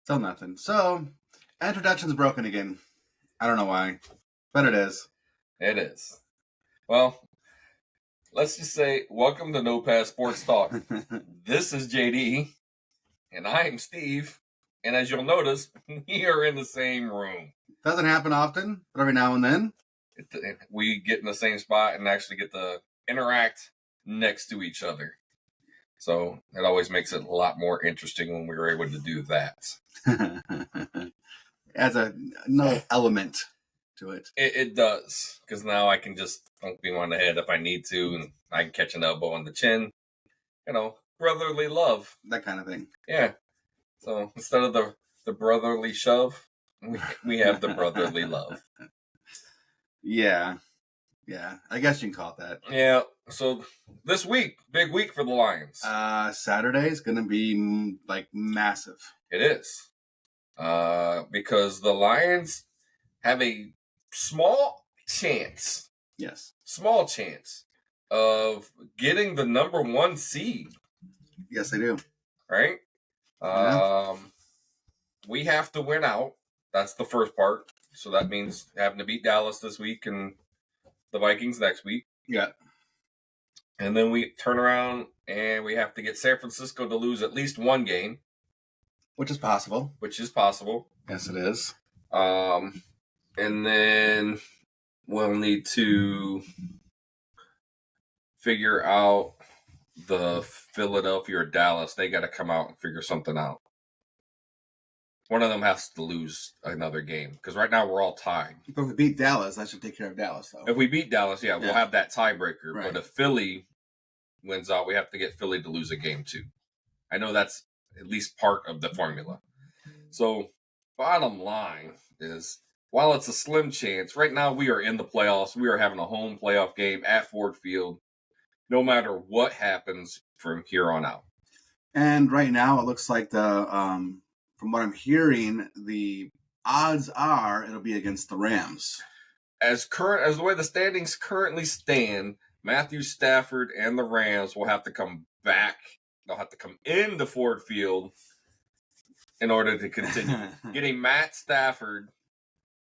Still nothing. So, introduction's broken again. I don't know why, but it is. It is. Well, let's just say, welcome to No Pass Sports Talk. This is JD, and I am Steve. And as you'll notice, we are in the same room. Doesn't happen often, but every now and then. We get in the same spot and actually get to interact next to each other. So it always makes it a lot more interesting when we were able to do that. Adds another element to it. It does, because now I can just thump him on the head if I need to, and I can catch an elbow on the chin. You know, brotherly love. That kind of thing. Yeah. So instead of the brotherly shove, we have the brotherly love. Yeah. I guess you can call it that. Yeah. So this week, big week for the Lions. Saturday's going to be massive. It is. Because the Lions have a small chance. Yes. Small chance of getting the number 1 seed. Yes, they do. Right? Yeah. We have to win out. That's the first part. So that means having to beat Dallas this week and the Vikings next week. Yeah. And then we turn around and we have to get San Francisco to lose at least one game. Which is possible. Yes, it is. And then we'll need to figure out the Philadelphia or Dallas. They got to come out and figure something out. One of them has to lose another game because right now we're all tied. But if we beat Dallas, that should take care of Dallas, though. If we beat Dallas, we'll have that tiebreaker. Right. But if Philly wins out, we have to get Philly to lose a game too. I know that's at least part of the formula. So, bottom line is, while it's a slim chance, right now we are in the playoffs. We are having a home playoff game at Ford Field, no matter what happens from here on out. And right now, it looks like from what I'm hearing, the odds are it'll be against the Rams. As the way the standings currently stand, Matthew Stafford and the Rams will have to come back. They'll have to come into Ford Field in order to continue. Getting Matt Stafford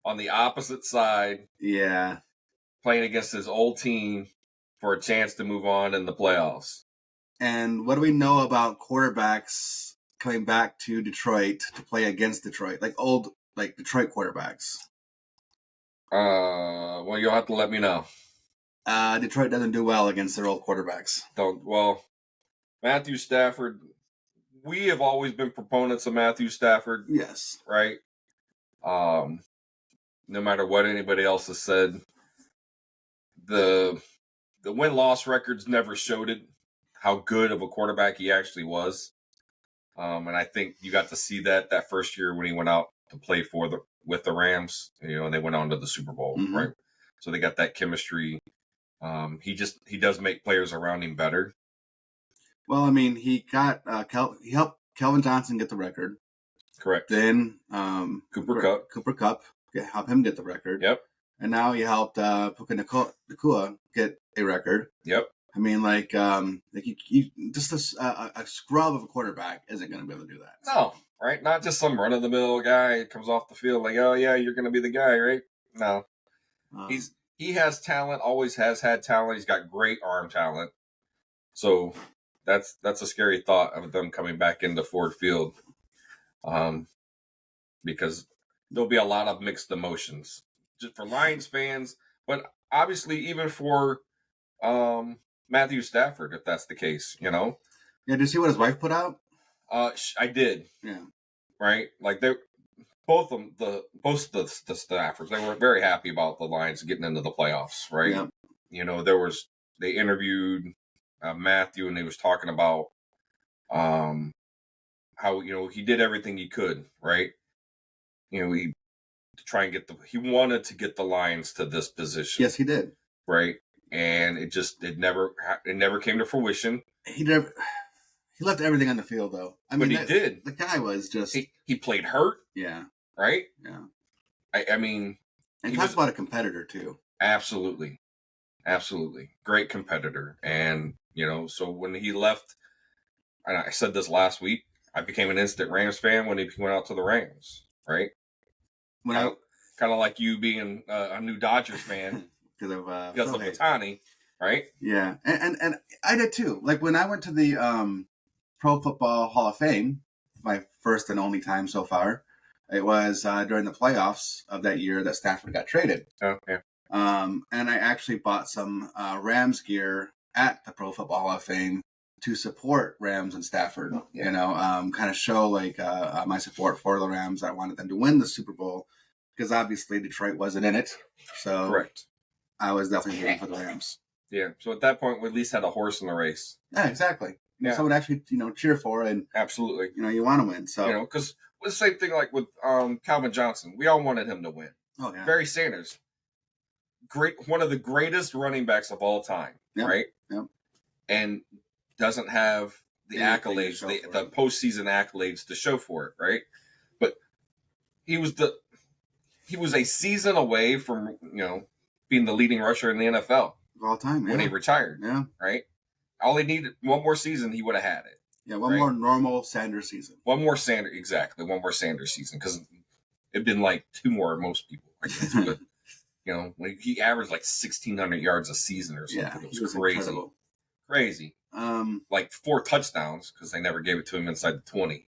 on the opposite side. Yeah. Playing against his old team for a chance to move on in the playoffs. And what do we know about quarterbacks coming back to Detroit to play against Detroit? Old Detroit quarterbacks. Well, you'll have to let me know. Detroit doesn't do well against their old quarterbacks. Matthew Stafford, we have always been proponents of Matthew Stafford. Yes. Right? No matter what anybody else has said, the win-loss records never showed it, how good of a quarterback he actually was. And I think you got to see that first year when he went out to play with the Rams, and they went on to the Super Bowl, mm-hmm. right? So they got that chemistry. He does make players around him better. Well, I mean, he helped Kelvin Johnson get the record. Correct. Then Cooper Kupp helped him get the record. Yep. And now he helped Puka Nacua get a record. Yep. I mean, just a scrub of a quarterback isn't going to be able to do that. No, right? Not just some run-of-the-mill guy who comes off the field like, oh, yeah, you're going to be the guy, right? No. He has talent, always has had talent. He's got great arm talent. So that's a scary thought of them coming back into Ford Field, because there'll be a lot of mixed emotions just for Lions fans, but obviously even for Matthew Stafford, if that's the case, Yeah, did you see what his wife put out? I did. Yeah. Right? Both of the Staffords, they were very happy about the Lions getting into the playoffs, right? Yeah. They interviewed Matthew, and he was talking about how he did everything he could, right? He wanted to get the Lions to this position. Yes, he did. Right, and it never came to fruition. He left everything on the field, though. I mean, but he did. The guy was just he played hurt. Yeah. Right. Yeah. I mean, and he talks about a competitor too. Absolutely, great competitor, and so when he left, and I said this last week, I became an instant Rams fan when he went out to the Rams, right? When Kind of like you being a new Dodgers fan because of Ohtani, right? Yeah, and I did too. Like when I went to the Pro Football Hall of Fame, my first and only time so far, it was during the playoffs of that year that Stafford got traded. Oh, yeah. And I actually bought some Rams gear at the Pro Football Hall of Fame to support Rams and Stafford. Yeah. You know, kind of show like my support for the Rams. I wanted them to win the Super Bowl because obviously Detroit wasn't in it. So correct. I was definitely rooting for the Rams. Yeah. So at that point, we at least had a horse in the race. Yeah, exactly. Yeah. Someone actually, cheer for and absolutely, you want to win. So because the same thing like with Calvin Johnson, we all wanted him to win. Oh yeah. Barry Sanders, one of the greatest running backs of all time, right? Yep. And doesn't have the accolades, the postseason accolades to show for it, right? But he was a season away from being the leading rusher in the NFL of all time when he retired. Yeah, right. All he needed one more season, he would have had it. Yeah, one more normal Sanders season. One more Sanders season because it'd been like two more most people. I guess, but when he averaged like 1,600 yards a season or something. Yeah, it was crazy. Incredible. Crazy. Like 4 touchdowns because they never gave it to him inside the 20.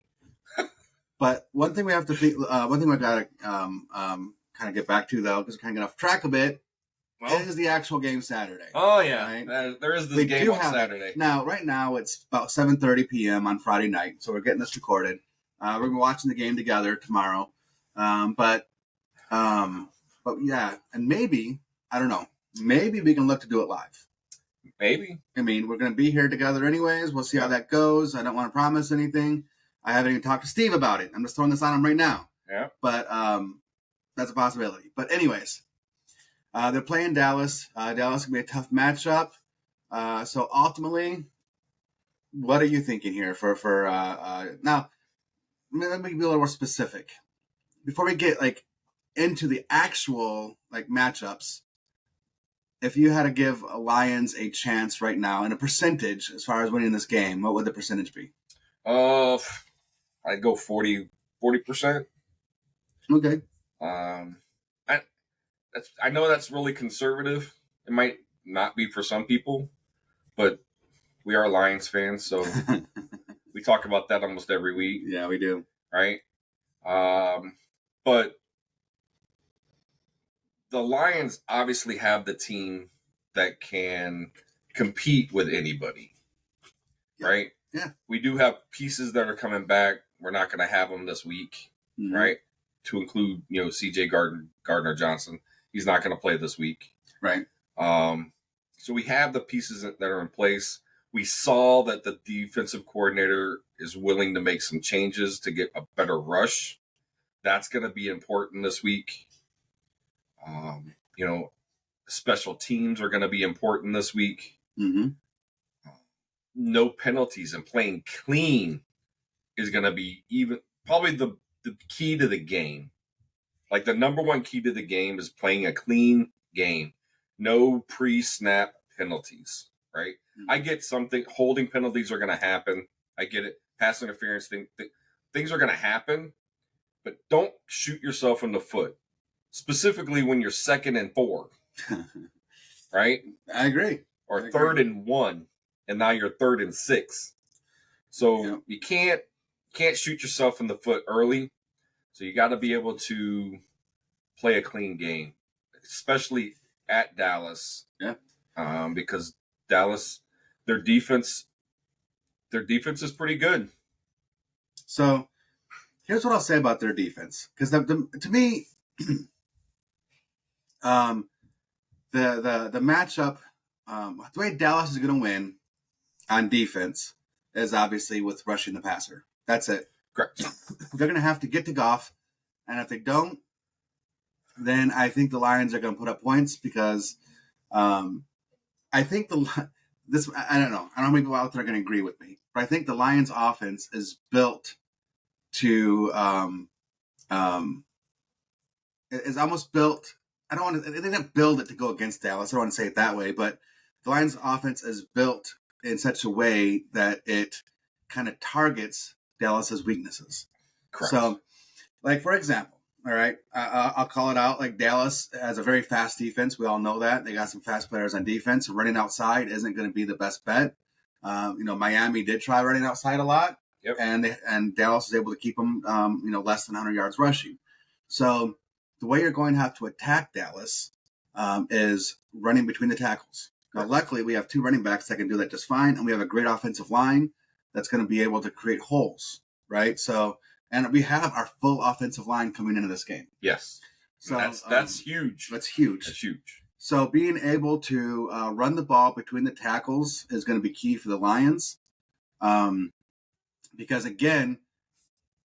But one thing we have to think, one thing we got to kind of get back to though, because we're kind of get off track a bit, is the actual game Saturday. Oh yeah, right? There is this game on Saturday. Right now it's about 7:30 p.m. on Friday night, so we're getting this recorded. We're gonna be watching the game together tomorrow. But yeah, and maybe I don't know. Maybe we can look to do it live. Maybe. I mean, we're going to be here together anyways. We'll see how that goes. I don't want to promise anything. I haven't even talked to Steve about it. I'm just throwing this on him right now. Yeah. But that's a possibility. But anyways, they're playing Dallas. Dallas can be a tough matchup. So ultimately, what are you thinking here for now? Let me be a little more specific. Before we get into the actual matchups, if you had to give Lions a chance right now in a percentage as far as winning this game, what would the percentage be? I'd go 40%. Okay. I know that's really conservative. It might not be for some people, but we are Lions fans, so we talk about that almost every week. Yeah, we do. Right? But the Lions obviously have the team that can compete with anybody, right? Yeah. We do have pieces that are coming back. We're not going to have them this week, right? To include, C.J. Gardner Johnson. He's not going to play this week. Right. So we have the pieces that are in place. We saw that the defensive coordinator is willing to make some changes to get a better rush. That's going to be important this week. Special teams are going to be important this week. Mm-hmm. No penalties and playing clean is going to be probably the key to the game. Like the number one key to the game is playing a clean game. No pre-snap penalties, right? Mm-hmm. I get holding penalties are going to happen. I get it. Pass interference things are going to happen, but don't shoot yourself in the foot. Specifically when you're 2nd and 4, right? I agree. Or 3rd and 1, and now you're 3rd and 6. So you can't shoot yourself in the foot early. So you got to be able to play a clean game, especially at Dallas. Yeah. Because Dallas, their defense is pretty good. So here's what I'll say about their defense, because to me. The matchup, the way Dallas is going to win on defense is obviously with rushing the passer. That's it. Correct. They're going to have to get to Goff, and if they don't, then I think the Lions are going to put up points because I think I don't know. I don't know how many people out there are going to agree with me, but I think the Lions offense is built to is almost built. They didn't build it to go against Dallas. I don't want to say it that way, but the Lions offense is built in such a way that it kind of targets Dallas's weaknesses. Correct. So, like, for example, all right, I'll call it out. Like, Dallas has a very fast defense. We all know that. They got some fast players on defense. Running outside isn't going to be the best bet. Miami did try running outside a lot. Yep. And Dallas was able to keep them, less than 100 yards rushing. So the way you're going to have to attack Dallas is running between the tackles. Now, luckily, we have two running backs that can do that just fine, and we have a great offensive line that's going to be able to create holes, right? So, and we have our full offensive line coming into this game. Yes. So that's huge. That's huge. That's huge. So being able to run the ball between the tackles is going to be key for the Lions. Because, again,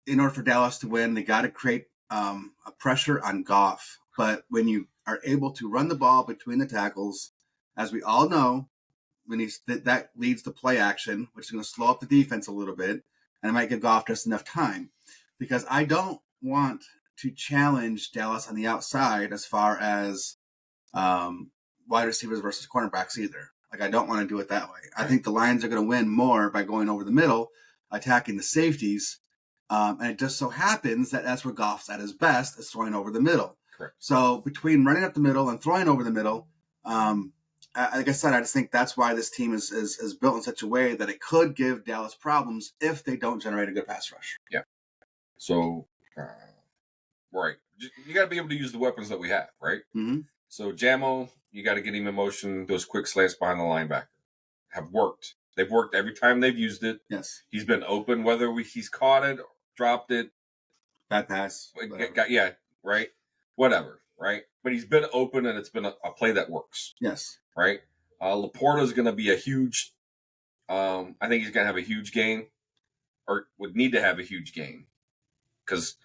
in order for Dallas to win, they got to create a pressure on Goff. But when you are able to run the ball between the tackles, as we all know, that leads to play action, which is going to slow up the defense a little bit, and it might give Goff just enough time. Because I don't want to challenge Dallas on the outside as far as wide receivers versus cornerbacks either. Like, I don't want to do it that way. I think the Lions are going to win more by going over the middle, attacking the safeties. And it just so happens that that's where Goff's at his best, is throwing over the middle. Correct. So between running up the middle and throwing over the middle, like I said, I just think that's why this team is built in such a way that it could give Dallas problems if they don't generate a good pass rush. Yeah. So, right. You got to be able to use the weapons that we have, right? Mm-hmm. So, Jamo, you got to get him in motion. Those quick slants behind the linebacker have worked. They've worked every time they've used it. Yes. He's been open, whether he's caught it, dropped it. Bad pass. Right? Whatever, right? But he's been open, and it's been a play that works. Yes. Right? Laporta is going to be a huge I think he's going to have a huge game, or would need to have a huge game, because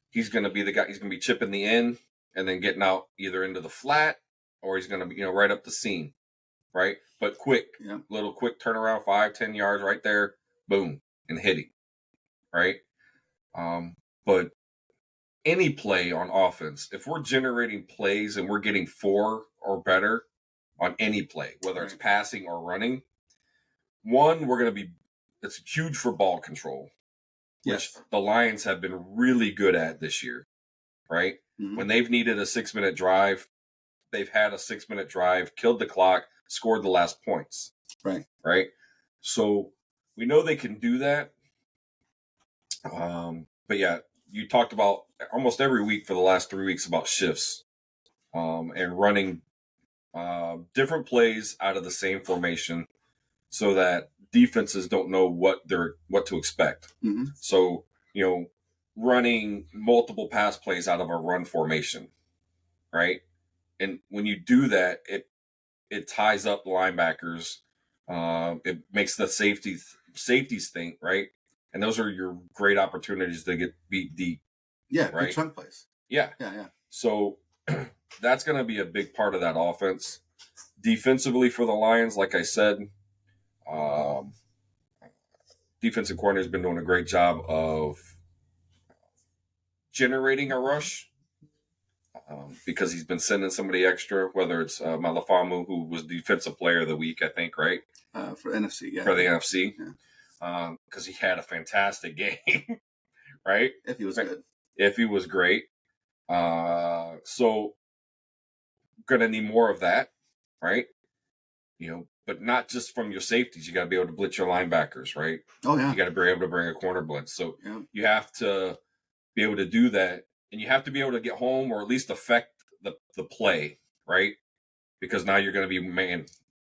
he's going to be the guy. He's going to be chipping the end and then getting out either into the flat, or he's going to be, right up the seam, right? But quick, little quick turnaround, 5-10 yards right there, boom, and hitting, right? But any play on offense, if we're generating plays and we're getting 4 or better on any play, whether it's passing or running, one, it's huge for ball control, which the Lions have been really good at this year, right? Mm-hmm. When they've needed a 6-minute drive, they've had a 6-minute drive, killed the clock, scored the last points. Right? So we know they can do that. But yeah, you talked about almost every week for the last 3 weeks about shifts and running different plays out of the same formation so that defenses don't know what to expect. Mm-hmm. So, running multiple pass plays out of a run formation, right? And when you do that, it ties up linebackers. It makes the safeties think, right? And those are your great opportunities to get beat deep. Yeah, right? Good chunk plays. Yeah. So that's going to be a big part of that offense. Defensively for the Lions, like I said, defensive coordinator has been doing a great job of generating a rush because he's been sending somebody extra, whether it's Malafamu, who was defensive player of the week, I think, right? For NFC, yeah. For the NFC. Because he had a fantastic game, right? If he was good. If he was great. So, going to need more of that, right? But not just from your safeties. You got to be able to blitz your linebackers, right? Oh, yeah. You got to be able to bring a corner blitz. So, you have to be able to do that. And you have to be able to get home or at least affect the play, right? Because now you're going to be man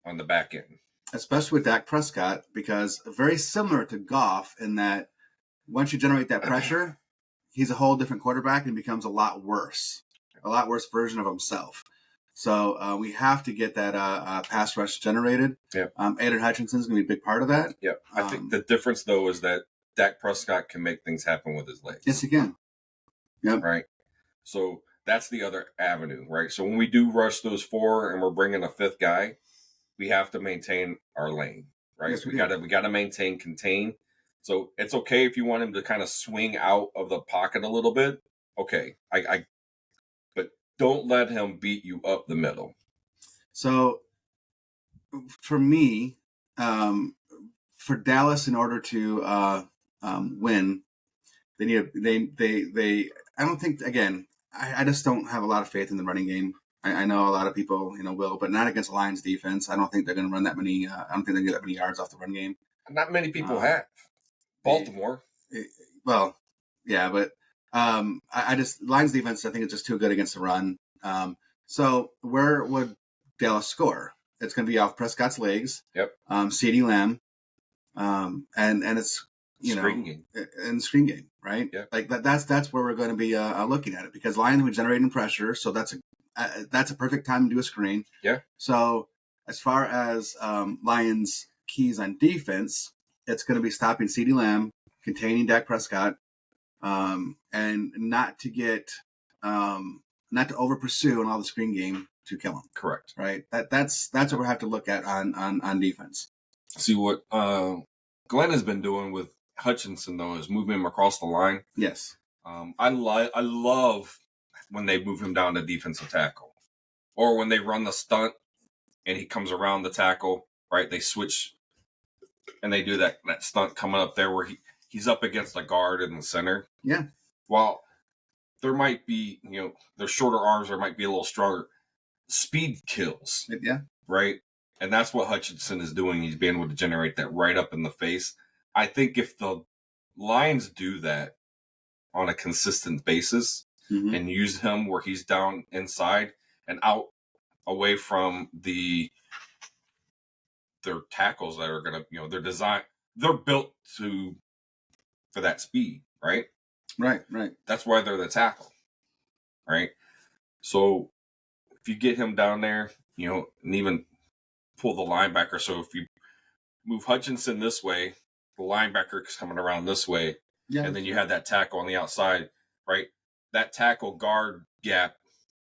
on the back end. Especially with Dak Prescott, because very similar to Goff in that once you generate that pressure, he's a whole different quarterback and becomes a lot worse version of himself. So we have to get that pass rush generated. Yeah. Aiden Hutchinson's going to be a big part of that. Yeah. I think the difference, though, is that Dak Prescott can make things happen with his legs. Yes, he can. Yep. Right. So that's the other avenue, right? So when we do rush those 4 and we're bringing a 5th guy, we have to maintain our lane, right? Yes, So we got to contain. So it's okay if you want him to kind of swing out of the pocket a little bit. Okay, but don't let him beat you up the middle. So for me, for Dallas, in order to win. They need they. I don't think again. I just don't have a lot of faith in the running game. I know a lot of people will, but not against the Lions defense. I don't think they're going to run that many. I don't think they're going to get that many yards off the run game. Not many people have. Baltimore. Well, yeah, but I just Lions defense. I think it's just too good against the run. So where would Dallas score? It's going to be off Prescott's legs. Yep. CeeDee Lamb, and it's screen game. And screen game, right? Yeah. Like that's where we're going to be looking at it because Lions will be generating pressure, so that's a perfect time to do a screen. Yeah. So as far as Lions keys on defense, it's going to be stopping CeeDee Lamb, containing Dak Prescott, and not to over pursue in all the screen game to kill him. Correct. Right. That's what we have to look at on defense. See what Glenn has been doing with Hutchinson though is moving him across the line. Yes. I love when they move him down to defensive tackle, or when they run the stunt and he comes around the tackle. Right. They switch and they do that stunt coming up there where he's up against a guard in the center. Yeah. While there might be, their shorter arms or might be a little stronger. Speed kills. Yeah. Right? And that's what Hutchinson is doing. He's being able to generate that right up in the face. I think if the Lions do that on a consistent basis and use him where he's down inside and out away from their tackles that are going to, they're built for that speed, right? Right. That's why they're the tackle, right? So if you get him down there, and even pull the linebacker. So if you move Hutchinson this way, the linebacker is coming around this way, and then you have that tackle on the outside, right? That tackle guard gap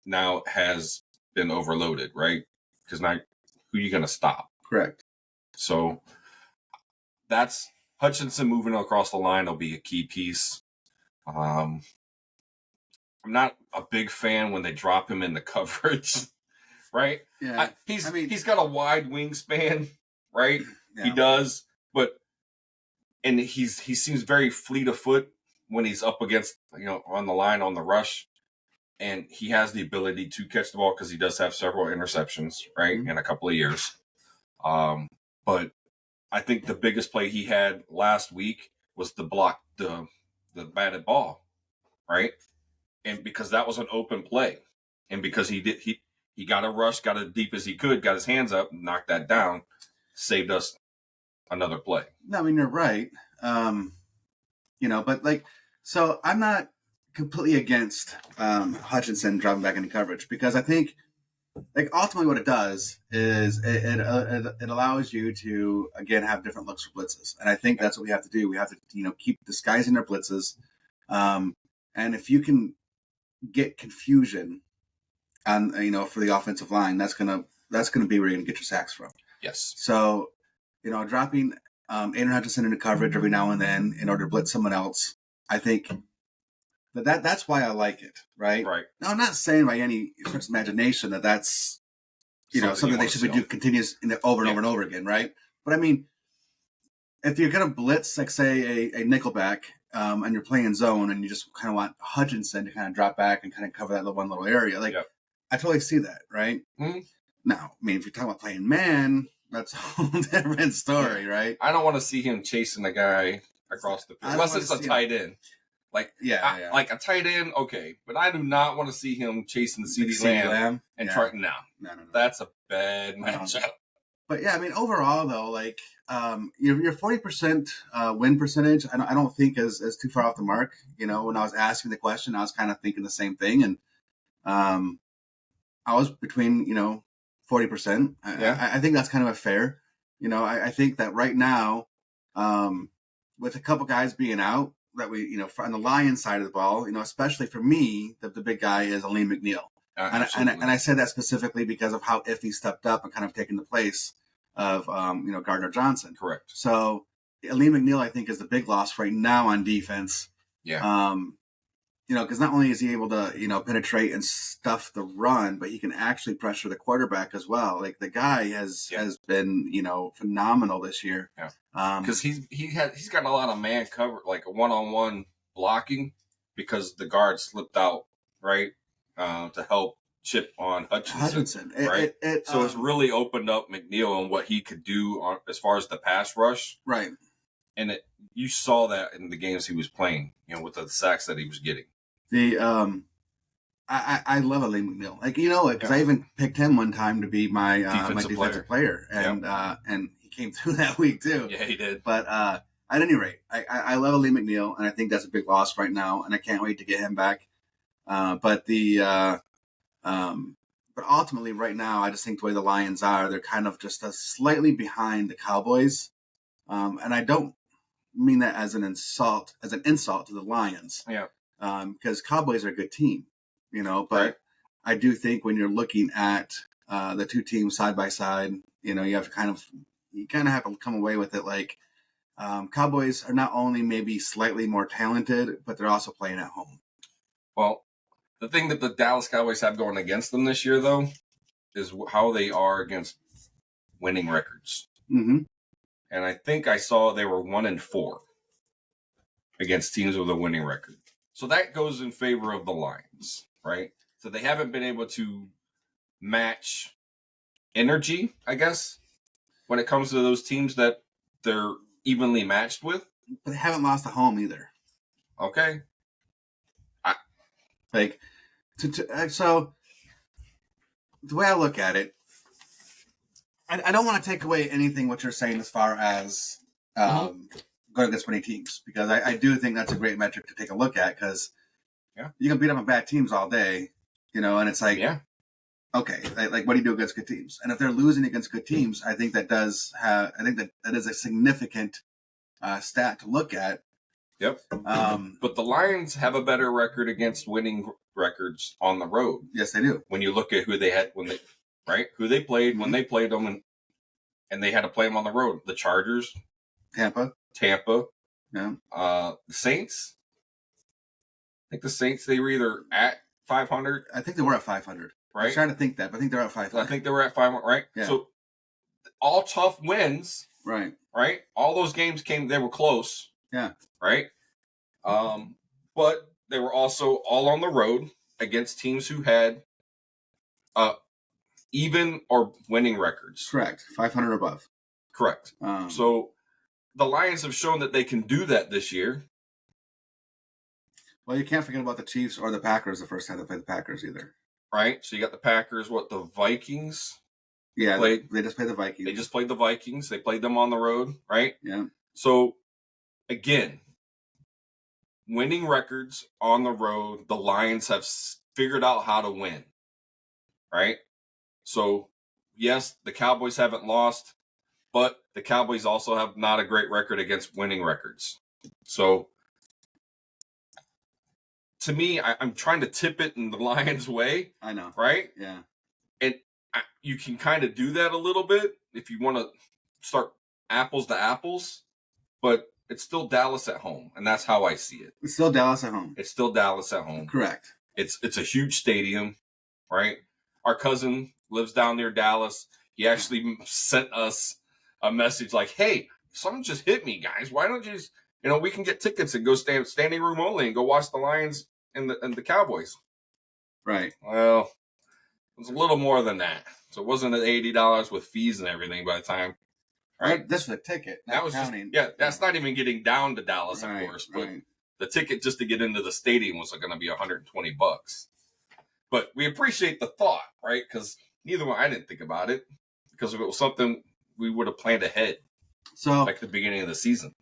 now has been overloaded, right? Because now who are you going to stop? Correct. So that's Hutchinson moving across the line will be a key piece. I'm not a big fan when they drop him in the coverage, right? Yeah. He's got a wide wingspan, right? Yeah. He does, and he seems very fleet of foot when he's up against, on the line, on the rush. And he has the ability to catch the ball because he does have several interceptions, right, in a couple of years. But I think the biggest play he had last week was the block, the batted ball, right? And because that was an open play. And because he got a rush, got as deep as he could, got his hands up, knocked that down, saved us another play. No, I mean, you're right. But so I'm not completely against Hutchinson dropping back into coverage because I think ultimately what it does is it allows you to, again, have different looks for blitzes. And I think that's what we have to do. We have to, keep disguising our blitzes. And if you can get confusion on, for the offensive line, that's going to be where you're going to get your sacks from. Yes. So, dropping Aiden Hutchinson into coverage every now and then in order to blitz someone else, I think that's why I like it, right? Right. Now, I'm not saying by any stretch of imagination that's something they should be doing continuous over and over again, right? But I mean, if you're going to blitz, like say a nickelback, and you're playing zone, and you just kind of want Hutchinson to kind of drop back and kind of cover that one little area, I totally see that, right? Mm-hmm. Now, I mean, if you're talking about playing man, that's a whole different story, right? I don't want to see him chasing a guy across the field, unless it's a tight end. Like a tight end, okay, but I do not want to see him chasing CeeDee Lamb and try. No, that's a bad matchup. But yeah, I mean, overall though, your 40% win percentage, I don't think is too far off the mark. When I was asking the question, I was kind of thinking the same thing, and I was between 40%. I think that's kind of a fair. I think that right now, with a couple guys being out, that we, on the Lions side of the ball, especially for me, the big guy is Aleem McNeil. And I said that specifically because of how Iffy stepped up and kind of taken the place of, Gardner Johnson. Correct. So Aleem McNeil, I think, is the big loss right now on defense. Yeah. because not only is he able to, penetrate and stuff the run, but he can actually pressure the quarterback as well. Like the guy has been, phenomenal this year. Yeah. Because he's got a lot of man cover, like a one-on-one blocking, because the guard slipped out, right, to help chip on Hutchinson. Right. So it's really opened up McNeil and what he could do as far as the pass rush. Right. And you saw that in the games he was playing, with the sacks that he was getting. I love Lee McNeil, because I even picked him one time to be my defensive player, and he came through that week too. Yeah, he did. But at any rate, I love Lee McNeil, and I think that's a big loss right now, and I can't wait to get him back. But ultimately, right now, I just think the way the Lions are, they're kind of just slightly behind the Cowboys, and I don't mean that as an insult to the Lions. Yeah. Because Cowboys are a good team, but right. I do think when you're looking at the two teams side by side, you have to kind of have to come away with it like Cowboys are not only maybe slightly more talented, but they're also playing at home. Well, the thing that the Dallas Cowboys have going against them this year, though, is how they are against winning records. Mm-hmm. And I think I saw they were 1-4 against teams with a winning record. So that goes in favor of the Lions, right? So they haven't been able to match energy, I guess, when it comes to those teams that they're evenly matched with. But they haven't lost at home either. Okay. So the way I look at it, I don't want to take away anything what you're saying as far as going against winning teams, because I do think that's a great metric to take a look at, because you can beat up on bad teams all day, and it's like, okay, like what do you do against good teams? And if they're losing against good teams, I think that is a significant stat to look at. Yep. But the Lions have a better record against winning records on the road. Yes, they do. When you look at who they had who they played when they played them, and they had to play them on the road. The Chargers, Tampa, yeah. The Saints. I think the Saints, they were either at 500. I think they were at 500. Right. I was trying to think that, but I think they're at 500. I think they were at 500. Right. Yeah. So all tough wins. Right. Right. All those games they were close. Yeah. Right. But they were also all on the road against teams who had even or winning records. Correct. 500 or above. Correct. So the Lions have shown that they can do that this year. Well, you can't forget about the Chiefs or the Packers the first time they played the Packers either. Right. So you got the Packers, the Vikings? Yeah, they just played the Vikings. They just played the Vikings. They played them on the road, right? Yeah. So, again, winning records on the road, the Lions have figured out how to win, right? So, yes, the Cowboys haven't lost, but the Cowboys also have not a great record against winning records. So, to me, I'm trying to tip it in the Lions' way. I know. Right? Yeah. And you can kind of do that a little bit if you want to start apples to apples, but it's still Dallas at home, and that's how I see it. It's still Dallas at home. It's still Dallas at home. Correct. It's a huge stadium, right? Our cousin lives down near Dallas. He actually sent us a message like, hey, something just hit me, guys. Why don't you just, we can get tickets and go standing room only and go watch the Lions and the Cowboys. Right. Well, it was a little more than that. So it wasn't at $80 with fees and everything by the time. Right. This was a ticket. That was counting. That's not even getting down to Dallas, of course. But the ticket just to get into the stadium was going to be $120. But we appreciate the thought, right? Because I didn't think about it. Because if it was something we would have planned ahead. So like the beginning of the season.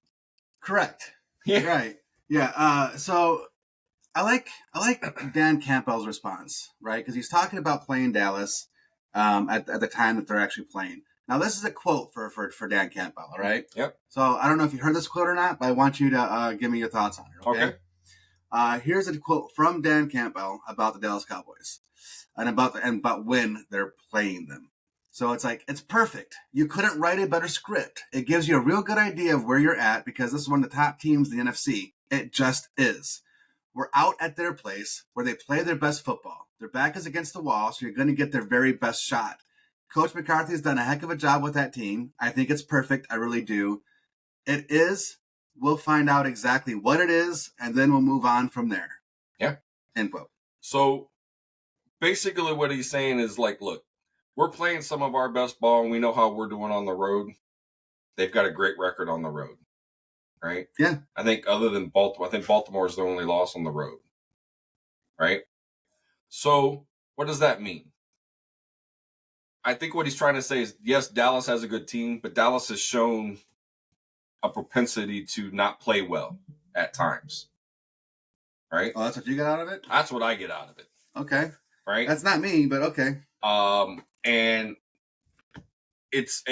Correct. Yeah. Right. Yeah. So I like Dan Campbell's response, right? Because he's talking about playing Dallas at the time that they're actually playing. Now, this is a quote for Dan Campbell, all right? Yep. So I don't know if you heard this quote or not, but I want you to give me your thoughts on it, okay? Here's a quote from Dan Campbell about the Dallas Cowboys and about when they're playing them. So it's like, it's perfect. You couldn't write a better script. It gives you a real good idea of where you're at because this is one of the top teams in the NFC. It just is. we're out at their place where they play their best football. Their back is against the wall, so you're going to get their very best shot. Coach McCarthy has done a heck of a job with that team. I think it's perfect. I really do. It is. We'll find out exactly what it is, and then we'll move on from there. Yeah. End quote. So basically what he's saying is like, look, we're playing some of our best ball, and we know how we're doing on the road. They've got a great record on the road, right? Yeah. I think other than Baltimore, I think Baltimore is the only loss on the road, right? So what does that mean? I think what he's trying to say is, yes, Dallas has a good team, but Dallas has shown a propensity to not play well at times, right? Oh, that's what you got out of it? That's what I get out of it. Okay. Right? That's not me, but okay. And it's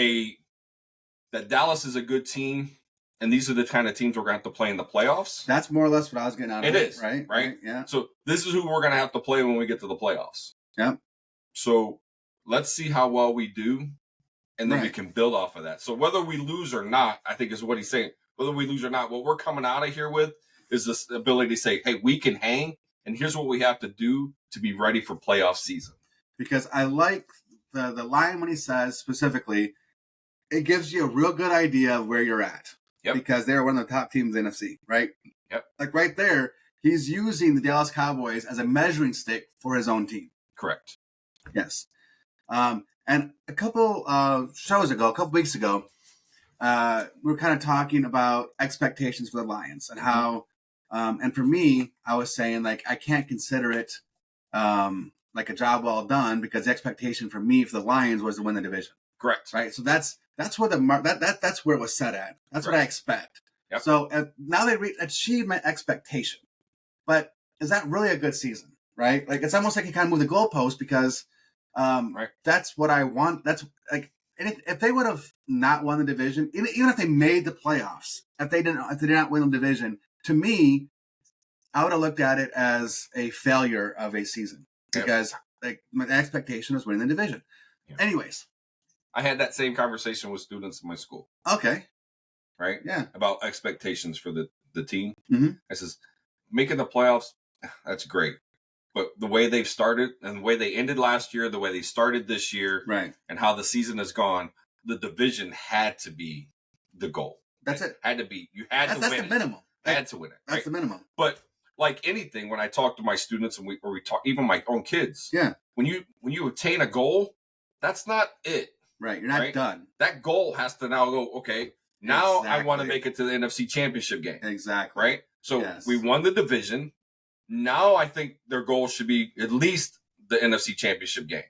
that Dallas is a good team, and these are the kind of teams we're going to have to play in the playoffs. That's more or less what I was getting out of it. It is. Right? Yeah. So this is who we're going to have to play when we get to the playoffs. Yeah. So let's see how well we do, and then we can build off of that. So whether we lose or not, I think is what he's saying. Whether we lose or not, what we're coming out of here with is this ability to say, hey, we can hang, and here's what we have to do to be ready for playoff season. Because I like the line when he says specifically, it gives you a real good idea of where you're at. Yep. Because they're one of the top teams in the NFC, right? Yep. Like right there, he's using the Dallas Cowboys as a measuring stick for his own team. Correct. Yes. And a couple shows ago, a couple weeks ago, we were kind of talking about expectations for the Lions and how, and for me, I was saying, like, I can't consider it like a job well done because the expectation for me for the Lions was to win the division. Correct. Right. So that's where that's where it was set at. That's what I expect. Yep. So now they achieved my expectation, but is that really a good season? Right. Like it's almost like you kind of move the goalpost because that's what I want. That's like, and if they would have not won the division, even if they made the playoffs, if they did not win the division, to me, I would have looked at it as a failure of a season because like my expectation was winning the division. Yep. Anyways. I had that same conversation with students in my school. Okay. Right? Yeah. About expectations for the team. Mm-hmm. I says, making the playoffs, that's great. But the way they've started and the way they ended last year, the way they started this year, right, and how the season has gone, the division had to be the goal. That's it. Had to be. You had to win it. That's the minimum. Had to win it. That's the minimum. But like anything, when I talk to my students and we talk, even my own kids, when you attain a goal, that's not it. Right, you're not done. That goal has to now go, okay, now I want to make it to the NFC Championship game. Exactly. Right? So we won the division. Now I think their goal should be at least the NFC Championship game.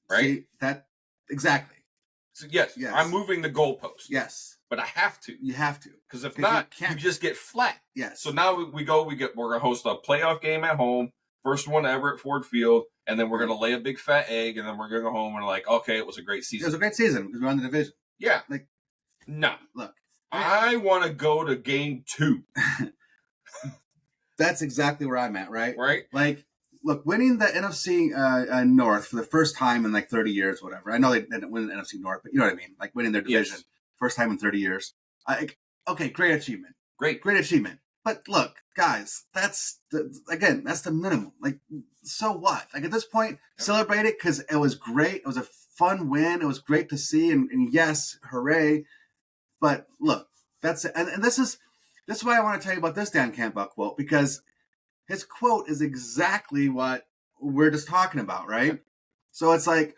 Right? See, exactly. So yes, I'm moving the goalpost. Yes. But I have to. You have to. Because if not, you just get flat. Yes. So now we're going to host a playoff game at home. First one ever at Ford Field, and then we're going to lay a big fat egg, and then we're going to go home and like, okay, it was a great season. It was a great season because we won the division. Yeah. Like, no. Look. I want to go to game 2. That's exactly where I'm at, right? Right. Like, look, winning the NFC North for the first time in like 30 years, whatever. I know they didn't win the NFC North, but you know what I mean? Like winning their division. Yes. First time in 30 years. Okay, great achievement. Great achievement. But look, guys, that's the minimum. Like, so what? Like at this point, celebrate it because it was great. It was a fun win. It was great to see, and yes, hooray! But look, that's it. And this is why I want to tell you about this Dan Campbell quote because his quote is exactly what we're just talking about, right? So it's like,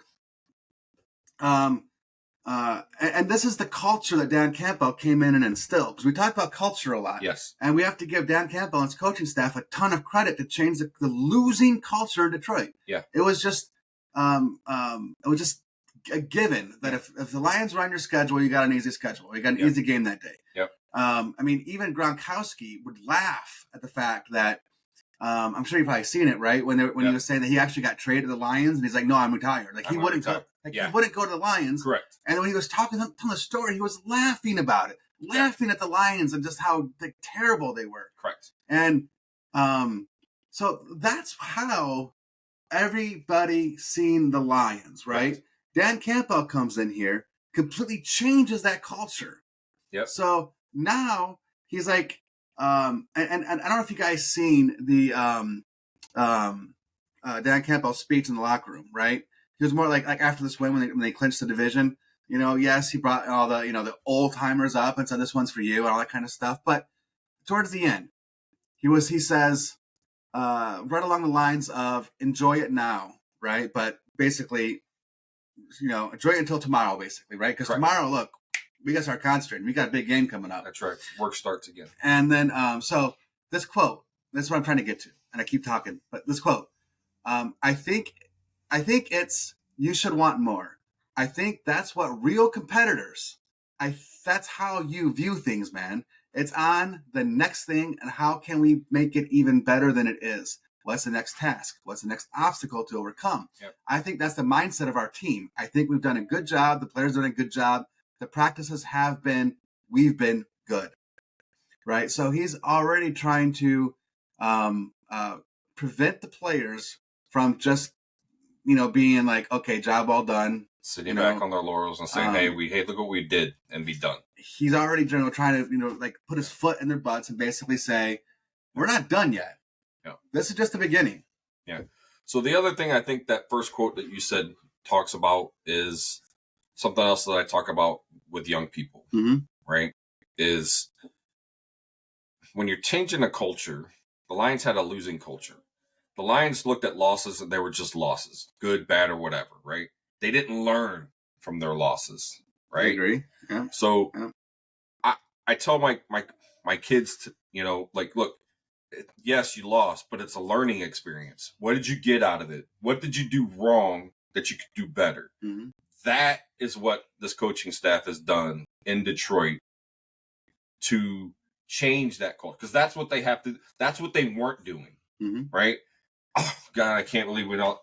and this is the culture that Dan Campbell came in and instilled. Because we talk about culture a lot. Yes. And we have to give Dan Campbell and his coaching staff a ton of credit to change the losing culture in Detroit. Yeah. It was just a given that if the Lions were on your schedule, you got an easy schedule. You got an easy game that day. Yep. I mean, even Gronkowski would laugh at the fact that I'm sure you've probably seen it, right? When he was saying that he actually got traded to the Lions, and he's like, "No, I'm retired." Like he wouldn't go. He wouldn't go to the Lions. Correct. And when he was telling the story, he was laughing about it, laughing at the Lions and just how terrible they were. Correct. And so that's how everybody seen the Lions, right? Dan Campbell comes in here, completely changes that culture. Yep. So now he's like, and I don't know if you guys seen the Dan Campbell's speech in the locker room, right? He was more like after this win when they clinched the division. Yes, he brought all the the old timers up and said this one's for you and all that kind of stuff. But towards the end, he says right along the lines of enjoy it now, right? But basically, enjoy it until tomorrow, basically, right? Because tomorrow, look, we got to start concentrating. We got a big game coming up. That's right. Work starts again. And then, so this quote, that's what I'm trying to get to, and I keep talking, but this quote, I think it's you should want more. I think that's what real competitors. That's how you view things, man. It's on the next thing, and how can we make it even better than it is? What's the next task? What's the next obstacle to overcome? Yep. I think that's the mindset of our team. I think we've done a good job. The players have done a good job. The practices we've been good, right? So he's already trying to prevent the players from just, being like, okay, job all done. Sitting back on their laurels and saying, hey, look what we did, and be done. He's already trying to, put his foot in their butts and basically say, we're not done yet. Yeah. This is just the beginning. Yeah. So the other thing I think that first quote that you said talks about is something else that I talk about with young people, right? Is when you're changing a culture, the Lions had a losing culture. The Lions looked at losses and they were just losses, good, bad, or whatever, right? They didn't learn from their losses, right? I agree. Yeah. So I tell my kids to, look, yes, you lost, but it's a learning experience. What did you get out of it? What did you do wrong that you could do better? Mm-hmm. That is what this coaching staff has done in Detroit to change that culture. Because that's what they have to, that's what they weren't doing, right? Oh, God, I can't believe we don't.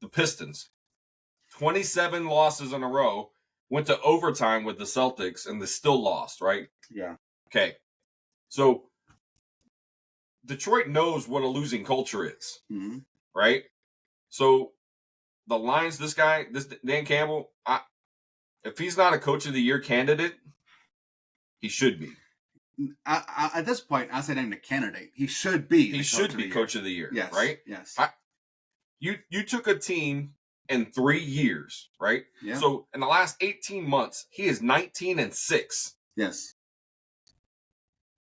The Pistons, 27 losses in a row, went to overtime with the Celtics, and they still lost, right? Yeah. Okay. So Detroit knows what a losing culture is, right? So the Lions, this Dan Campbell, if he's not a Coach of the Year candidate, he should be. At this point, I'll say not even a candidate. He should be. He should be Coach of the Year, yes, right? Yes. You took a team in 3 years, right? Yeah. So in the last 18 months, he is 19-6. Yes.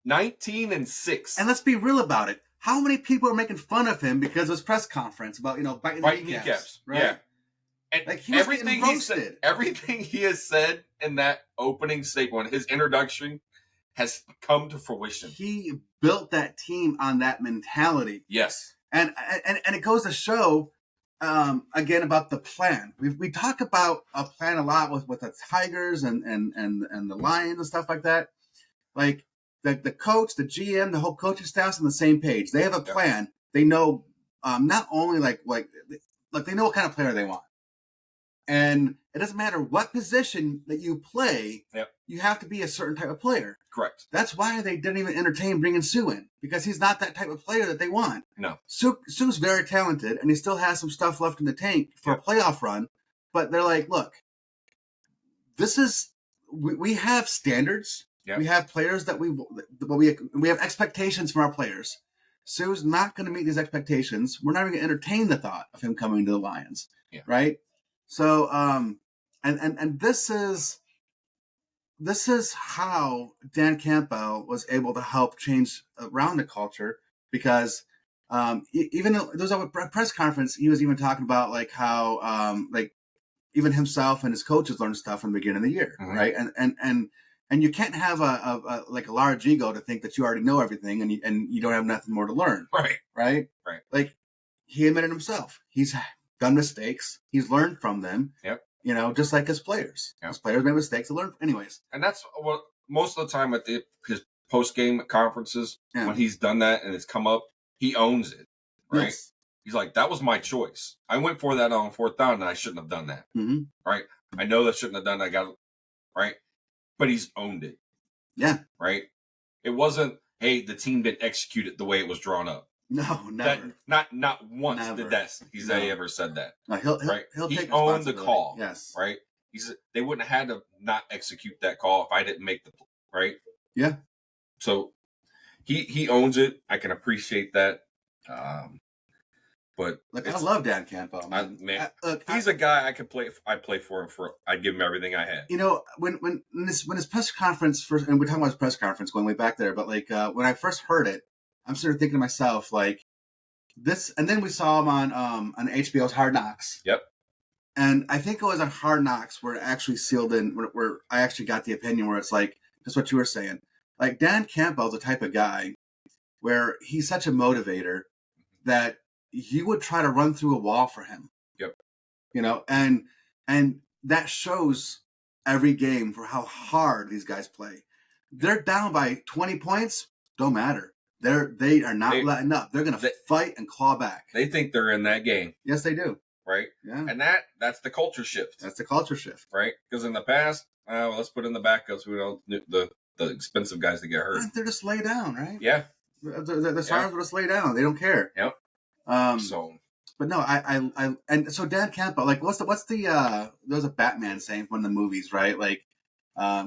19-6. And let's be real about it. How many people are making fun of him because of his press conference about biting the kneecaps, right? Yeah. And everything he has said in that opening statement, his introduction, has come to fruition. He built that team on that mentality. Yes. And it goes to show, again, about the plan. We talk about a plan a lot with the Tigers and the Lions and stuff like that. Like the coach, the GM, the whole coaching staff's on the same page. They have a plan. They know not only like they know what kind of player they want. And it doesn't matter what position that you play, you have to be a certain type of player. Correct. That's why they didn't even entertain bringing Sue in, because he's not that type of player that they want. No. Sue's very talented, and he still has some stuff left in the tank for a playoff run. But they're like, look, we have standards. Yep. We have players that we have expectations from our players. Sue's not going to meet these expectations. We're not even going to entertain the thought of him coming to the Lions, right? So, and this is how Dan Campbell was able to help change around the culture, because even though there was a press conference, he was even talking about like how even himself and his coaches learned stuff from the beginning of the year, right? And you can't have a large ego to think that you already know everything and you don't have nothing more to learn, right? Like he admitted himself, he's done mistakes, he's learned from them. Yep. Just like his players. Yep. His players made mistakes to learn. Anyways. And that's what most of the time at his post-game conferences, when he's done that and it's come up, he owns it, right? Yes. He's like, that was my choice. I went for that on fourth down and I shouldn't have done that, right? I know that shouldn't have done that, right? But he's owned it. Yeah. Right? It wasn't, hey, the team didn't execute it the way it was drawn up. No, never. Not once did he ever said that. No, he'll he take owned the call. Yes. Right? He said they wouldn't have had to not execute that call if I didn't make the right? Yeah. So he owns it. I can appreciate that. But Look, I love Dan Campbell, man. He's a guy I could play. I'd play for him. I'd give him everything I had. You know, when his press conference first, and we're talking about his press conference going way back there, but like when I first heard it, I'm sort of thinking to myself like this, and then we saw him on HBO's Hard Knocks. Yep. And I think it was on Hard Knocks where it actually sealed in, where I actually got the opinion where it's like just what you were saying. Like Dan Campbell's the type of guy where he's such a motivator that you would try to run through a wall for him. Yep. You know, and that shows every game for how hard these guys play. They're down by 20 points, don't matter. They are not letting up. They're going to fight and claw back. They think they're in that game. Yes, they do. Right? Yeah. And that's the culture shift. That's the culture shift. Right? Because in the past, let's put in the backups. We don't the expensive guys that get hurt. They're just lay down, right? Yeah. The stars will just lay down. They don't care. Yep. But no, I and so Dan Campbell, like, what's the there was a Batman saying from one of the movies, right? Like,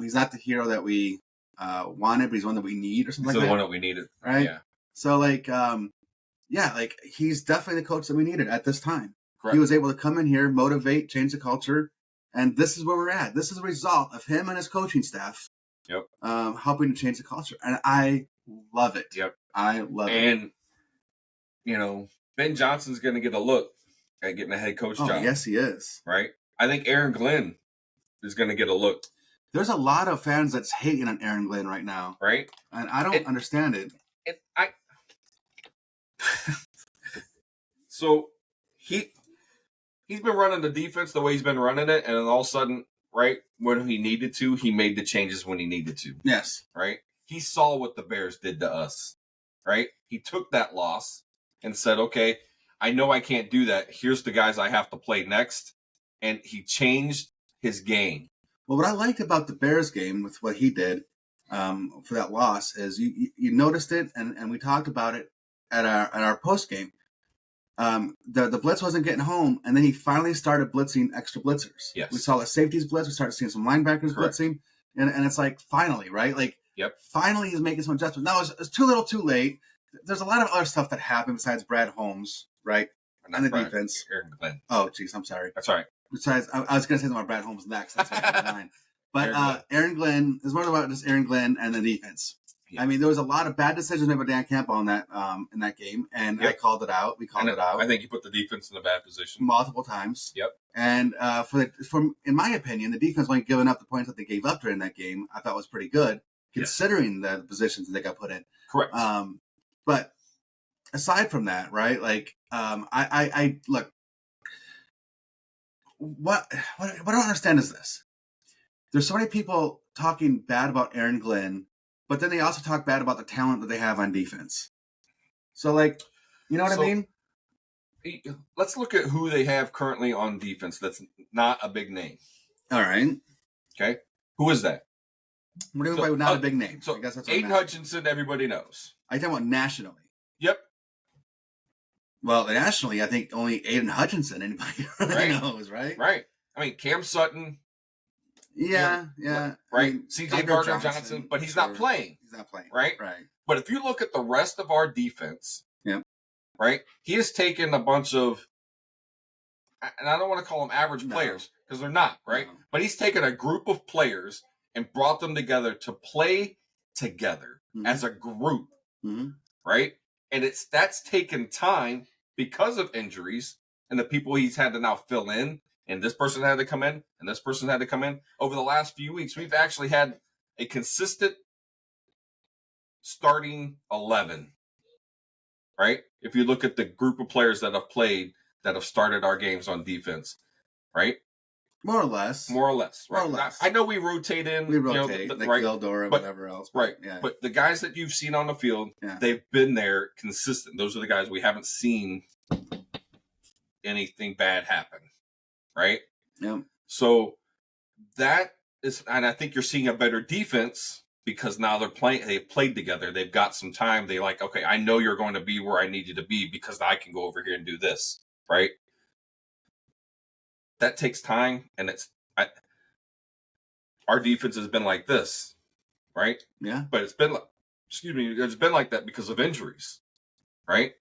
he's not the hero that we wanted, but he's one that we need, or something like that. The one that we needed, right? Yeah. So like, like he's definitely the coach that we needed at this time. Correct. He was able to come in here, motivate, change the culture, and this is where we're at. This is a result of him and his coaching staff. Yep. Helping to change the culture, and I love it. Yep. I love it. And you know, Ben Johnson's going to get a look at getting a head coach job. Yes, he is. Right. I think Aaron Glenn is going to get a look. There's a lot of fans that's hating on Aaron Glenn right now. Right. And I don't understand it. So he's been running the defense the way he's been running it, and then all of a sudden, right, when he needed to, he made the changes when he needed to. Yes. Right? He saw what the Bears did to us. Right? He took that loss and said, okay, I know I can't do that. Here's the guys I have to play next. And he changed his game. Well, what I liked about the Bears game with what he did for that loss is you noticed it, and we talked about it at our post game. The blitz wasn't getting home, and then he finally started blitzing extra blitzers. Yes. We saw the safeties blitz. We started seeing some linebackers blitzing, and it's like finally, right? Like, finally he's making some adjustments. Now it's too little, too late. There's a lot of other stuff that happened besides Brad Holmes, right? And the defense. Aaron Glenn. Oh, geez, I'm sorry. That's all right. Besides, I was going to say something about Brad Holmes next. That's what I had in mind. But Aaron Glenn is more about just Aaron Glenn and the defense. Yeah. I mean, there was a lot of bad decisions made by Dan Campbell in that game, and I called it out. We called it out. I think you put the defense in a bad position multiple times. Yep. And in my opinion, the defense only giving up the points that they gave up during that game. I thought was pretty good considering the positions that they got put in. Correct. But aside from that, right? Like, I look. What I don't understand is this: there's so many people talking bad about Aaron Glenn. But then they also talk bad about the talent that they have on defense. So, like, you know what I mean? Let's look at who they have currently on defense that's not a big name. All right. Okay. Who is that? What do you mean by not a big name? So, I guess that's Aiden Hutchinson, everybody knows. Are you talking about nationally? Yep. Well, nationally, I think only Aiden Hutchinson anybody really knows, right? Right. I mean, Cam Sutton. Yeah. Right. I mean, C.J. Gardner-Johnson, but he's not playing. He's not playing. Right? Right. But if you look at the rest of our defense, right, he has taken a bunch of, and I don't want to call them average players because they're not, right? No. But he's taken a group of players and brought them together to play together as a group, right? And that's taken time because of injuries and the people he's had to now fill in. And this person had to come in, and this person had to come in. Over the last few weeks, we've actually had a consistent starting 11, right? If you look at the group of players that have played, that have started our games on defense, right? More or less. Right? More or less. I know we rotate in. We rotate, like right? Gildor or whatever else. Right. Yeah. But the guys that you've seen on the field, they've been there consistent. Those are the guys we haven't seen anything bad happen. Right? Yep. So that is, and I think you're seeing a better defense because now they've played together. They've got some time. They like, okay, I know you're going to be where I need you to be because I can go over here and do this. Right? That takes time, and our defense has been like this. Right? Yeah. But it's been it's been like that because of injuries, right?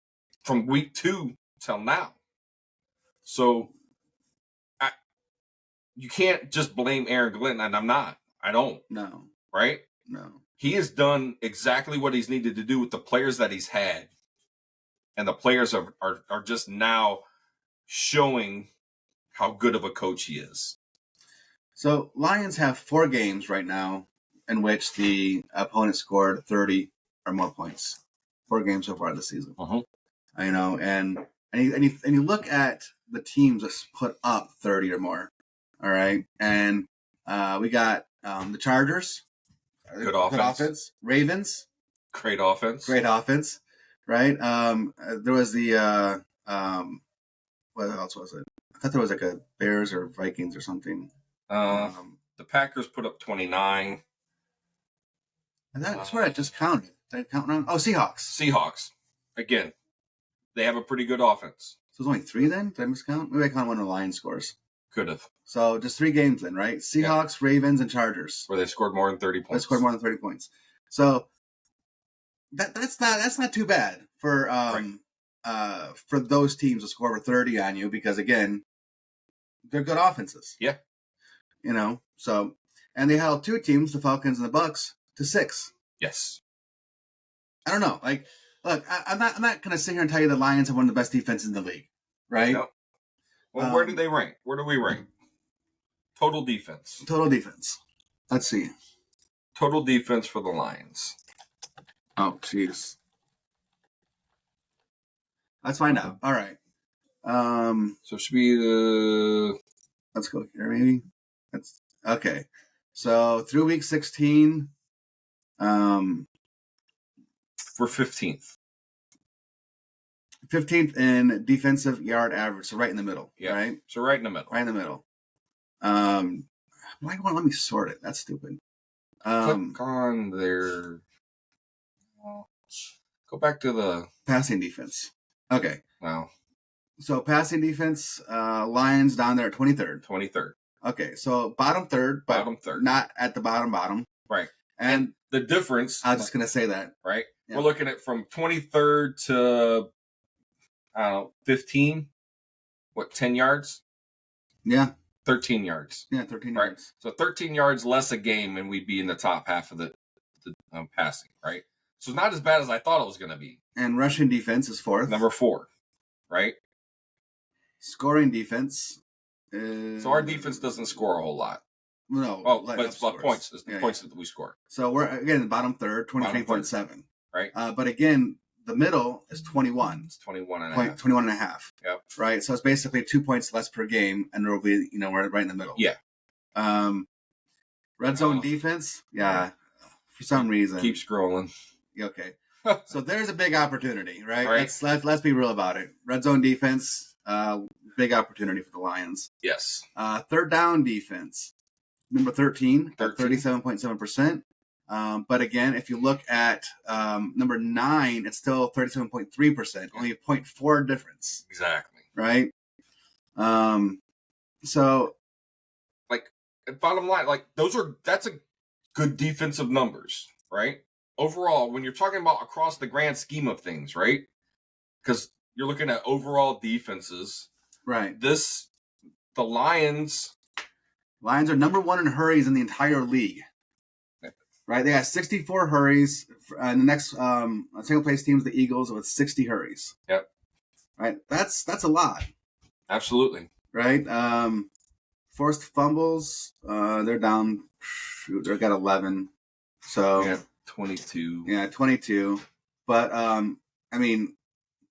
From week 2 till now. So you can't just blame Aaron Glenn, and I'm not. I don't. No. Right? No. He has done exactly what he's needed to do with the players that he's had. And the players are just now showing how good of a coach he is. So Lions have 4 games right now in which the opponent scored 30 or more points. 4 games so far this season. You know, and you look at the teams that put up 30 or more. All right, and we got the Chargers, good offense. Ravens, great offense, right? There was the what else was it? I thought there was like a Bears or Vikings or something. The Packers put up 29. And that's what I just counted. Did I count wrong? Oh, Seahawks. Again, they have a pretty good offense. So there's only 3 then? Did I miscount? Maybe I counted one of the Lions scores. Could have. So just 3 games then, right? Seahawks, Ravens, and Chargers. Where they scored more than 30 points. They scored more than 30 points. So that's not too bad for those teams to score over 30 on you because again, they're good offenses. Yeah. You know, so and they held 2 teams, the Falcons and the Bucks, to 6. Yes. I don't know. Like, look, I'm not going to sit here and tell you the Lions have one of the best defenses in the league, right? No. Well, where do they rank? Where do we rank? Total defense. Let's see. Total defense for the Lions. Oh, jeez. Let's find out. All right. So it should be the... Let's go here, maybe. That's okay. So through week 16, we're 15th. 15th in defensive yard average, so right in the middle. Yeah. Right. So right in the middle. Right in the middle. Why won't let me sort it? That's stupid. Click on their. Go back to the passing defense. Okay. Wow. So passing defense, Lions down there at 23rd. 23rd. Okay, so bottom third, but not at the bottom. Right. And the difference. I was just gonna say that. Right. Yeah. We're looking at from 23rd to 15. What, 10 yards? Yeah. 13 yards. Yeah, 13 right? yards. So 13 yards less a game, and we'd be in the top half of the passing, right? So it's not as bad as I thought it was going to be. And rushing defense is 4th. Number 4, right? Scoring defense is... So our defense doesn't score a whole lot. No. Oh, but it's about points. It's the points that we score. So we're, again, the bottom third, 23.7. Right. But again, the middle is 21. It's 21 and a half. 21 and a half. Yep. Right. So it's basically 2 points less per game, and there'll be, we're right in the middle. Yeah. Red zone defense. Yeah. For some reason. Keep scrolling. Okay. So there's a big opportunity, right? Let's be real about it. Red zone defense, big opportunity for the Lions. Yes. Third down defense, number 13. 37.7%. But again, if you look at number 9, it's still 37.3%, only a 0.4 difference. Exactly. Right. So, like, bottom line, like that's a good defensive numbers, right? Overall, when you're talking about across the grand scheme of things, right? Because you're looking at overall defenses, right? The Lions are number 1 in hurries in the entire league. Right, they got 64 hurries, and the next single place team is the Eagles with 60 hurries. Yep. Right, that's a lot. Absolutely. Right. Forced fumbles, they're down. They've got 11. So yeah, 22. Yeah, 22. But I mean,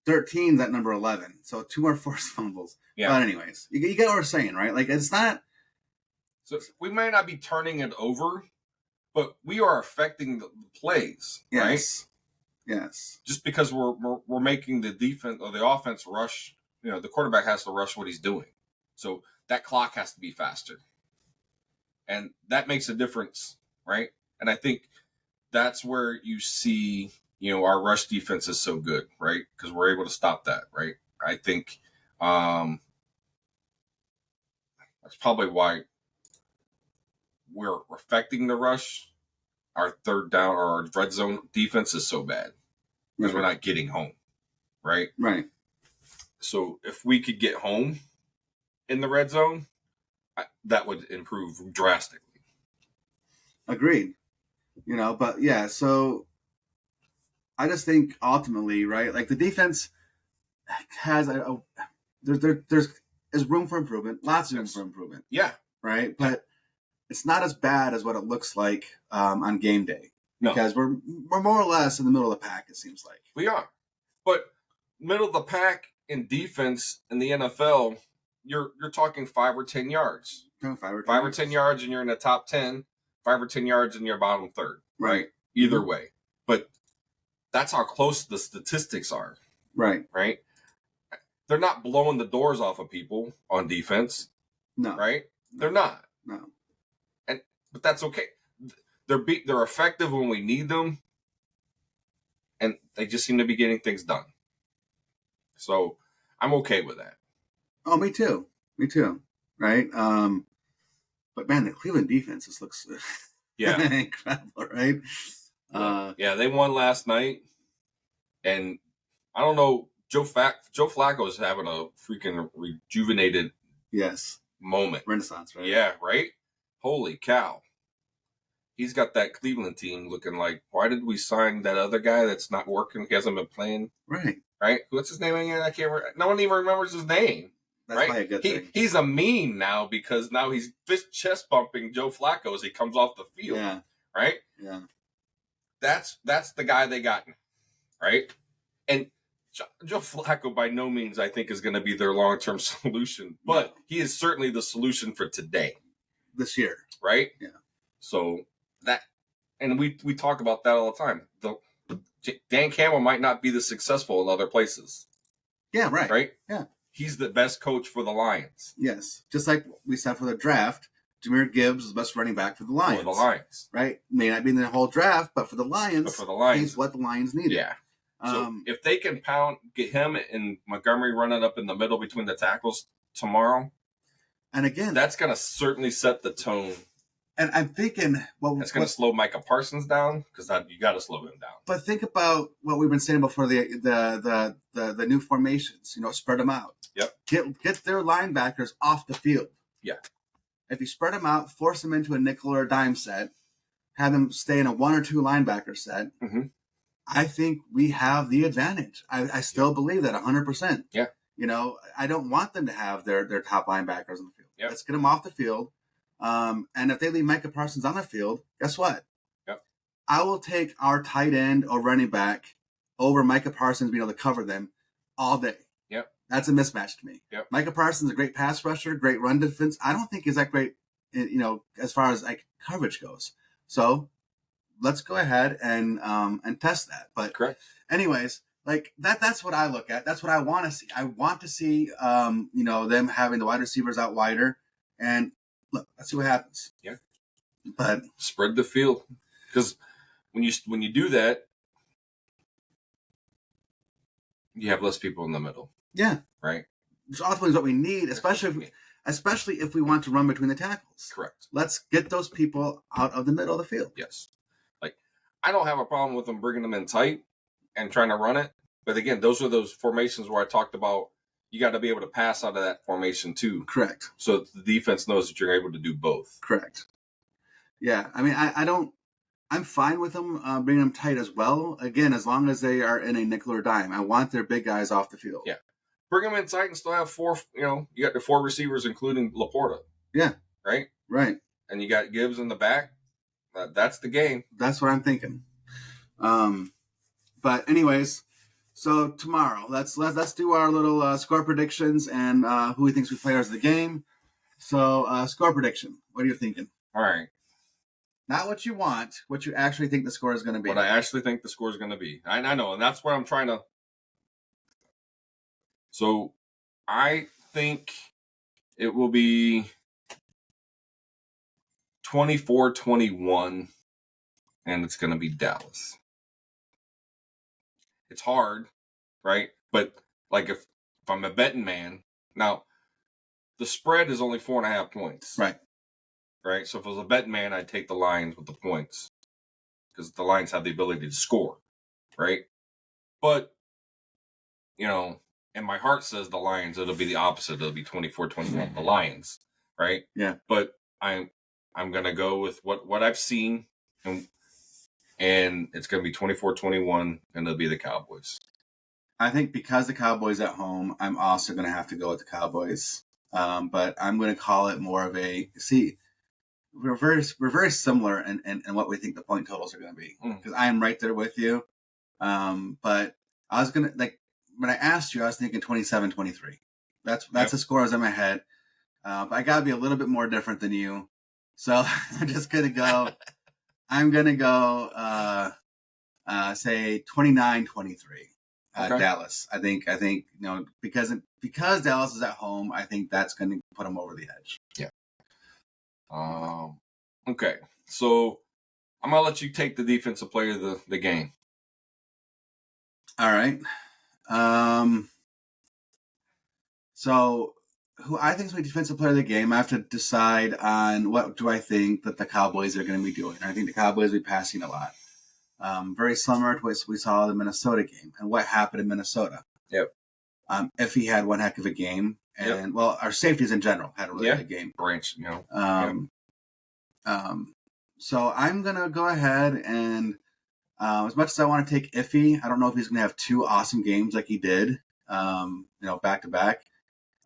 13's at number 11. So 2 more forced fumbles. Yeah. But anyways, you get what we're saying, right? Like it's not. So we might not be turning it over, but we are affecting the plays, right? Yes. Just because we're making the defense or the offense rush, the quarterback has to rush what he's doing. So that clock has to be faster. And that makes a difference, right? And I think that's where you see, our rush defense is so good, right? Because we're able to stop that, right? I think that's probably why we're affecting the rush. our third down or our red zone defense is so bad because we're not getting home, right? Right. So if we could get home in the red zone, that would improve drastically. Agreed. But yeah, so I just think ultimately, right, like the defense has there's room for improvement, lots of room for improvement. Yeah. Right. But it's not as bad as what it looks like on game day. Because we're more or less in the middle of the pack, it seems like. We are. But middle of the pack in defense in the NFL, you're talking 5 or 10 yards. 5 or 10 yards and you're in the top 10, 5 or 10 yards and you're bottom third. Right. Either way. But that's how close the statistics are. Right. Right. They're not blowing the doors off of people on defense. No. Right? They're not. No. But that's okay. They're effective when we need them, and they just seem to be getting things done. So I'm okay with that. Oh, me too. Right. But man, the Cleveland defense just looks incredible, right? Yeah, they won last night, and I don't know. Joe Flacco is having a freaking rejuvenated moment. Renaissance, right? Yeah, right? Holy cow. He's got that Cleveland team looking like, why did we sign that other guy that's not working? He hasn't been playing. Right. Right? What's his name again? I can't remember. No one even remembers his name. That's probably a good thing. He's a meme now because now he's chest bumping Joe Flacco as he comes off the field. Yeah. Right? Yeah. That's the guy they got. Right? And Joe Flacco by no means I think is going to be their long-term solution, but he is certainly the solution for today. This year. Right? Yeah. So that, and we talk about that all the time. Dan Campbell might not be this successful in other places. Yeah, right. Right? Yeah. He's the best coach for the Lions. Yes. Just like we said for the draft, Jahmyr Gibbs is the best running back for the Lions. For the Lions. Right? May not be in the whole draft, but for the Lions, he's what the Lions needed. Yeah. So if they can get him and Montgomery running up in the middle between the tackles tomorrow, and again, that's going to certainly set the tone. And I'm thinking, it's going to slow Micah Parsons down because you got to slow him down. But think about what we've been saying before the new formations. Spread them out. Yep. Get their linebackers off the field. Yeah. If you spread them out, force them into a nickel or a dime set, have them stay in a 1 or 2 linebacker set. Mm-hmm. I think we have the advantage. I still believe that 100%. Yeah. I don't want them to have their top linebackers on the field. Yep. Let's get them off the field. And if they leave Micah Parsons on the field, guess what? Yep. I will take our tight end or running back over Micah Parsons being able to cover them all day. Yep. That's a mismatch to me. Yep. Micah Parsons is a great pass rusher, great run defense. I don't think he's that great, as far as coverage goes. So let's go ahead and test that. But correct. Anyways, that's what I look at. That's what I want to see. I want to see them having the wide receivers out wider, and look, let's see what happens. Yeah. But spread the field, because when you do that, you have less people in the middle. Yeah. Right. Which ultimately is what we need, especially if we want to run between the tackles. Correct. Let's get those people out of the middle of the field. Yes. I don't have a problem with them bringing them in tight and trying to run it. But again, those are those formations where I talked about you got to be able to pass out of that formation too. Correct. So the defense knows that you're able to do both. Correct. Yeah. I mean, I'm fine with them bringing them tight as well. Again, as long as they are in a nickel or dime. I want their big guys off the field. Yeah. Bring them in tight and still have 4, you got the 4 receivers, including Laporta. Yeah. Right? Right. And you got Gibbs in the back. That's the game. That's what I'm thinking. But anyways, so tomorrow, let's do our little score predictions and who we think we players of the game. So score prediction. What are you thinking? All right. Not what you want, what you actually think the score is going to be. What I actually think the score is going to be. I know, and that's what I'm trying to. So I think it will be 24-21, and it's going to be Dallas. It's hard, right? But if I'm a betting man, now the spread is only 4.5 points. Right. Right. So if I was a betting man, I'd take the Lions with the points. because the Lions have the ability to score, right? But, and my heart says the Lions, it'll be the opposite. It'll be 24-21, the Lions, right? Yeah. But I'm going to go with what I've seen, and it's going to be 24-21, and it'll be the Cowboys. I think because the Cowboys at home, I'm also going to have to go with the Cowboys. But I'm going to call it more of a we're very similar in what we think the point totals are going to be, because I am right there with you. But I was going to, when I asked you, I was thinking 27-23. That's the score I was in my head. But I got to be a little bit more different than you. So I'm just going to go, I'm going to go, say 29-23. Dallas. I think because Dallas is at home, I think that's going to put them over the edge. Yeah. Okay. So I'm gonna let you take the defensive player of the game. All right. So who I think is my defensive player of the game, I have to decide on what do I think that the Cowboys are going to be doing. I think the Cowboys will be passing a lot. Very similar to what we saw in the Minnesota game and what happened in Minnesota. Yep. If he had one heck of a game, and our safeties in general had a really good game. Branch, So I'm gonna go ahead and as much as I want to take Iffy, I don't know if he's gonna have two awesome games like he did, back to back.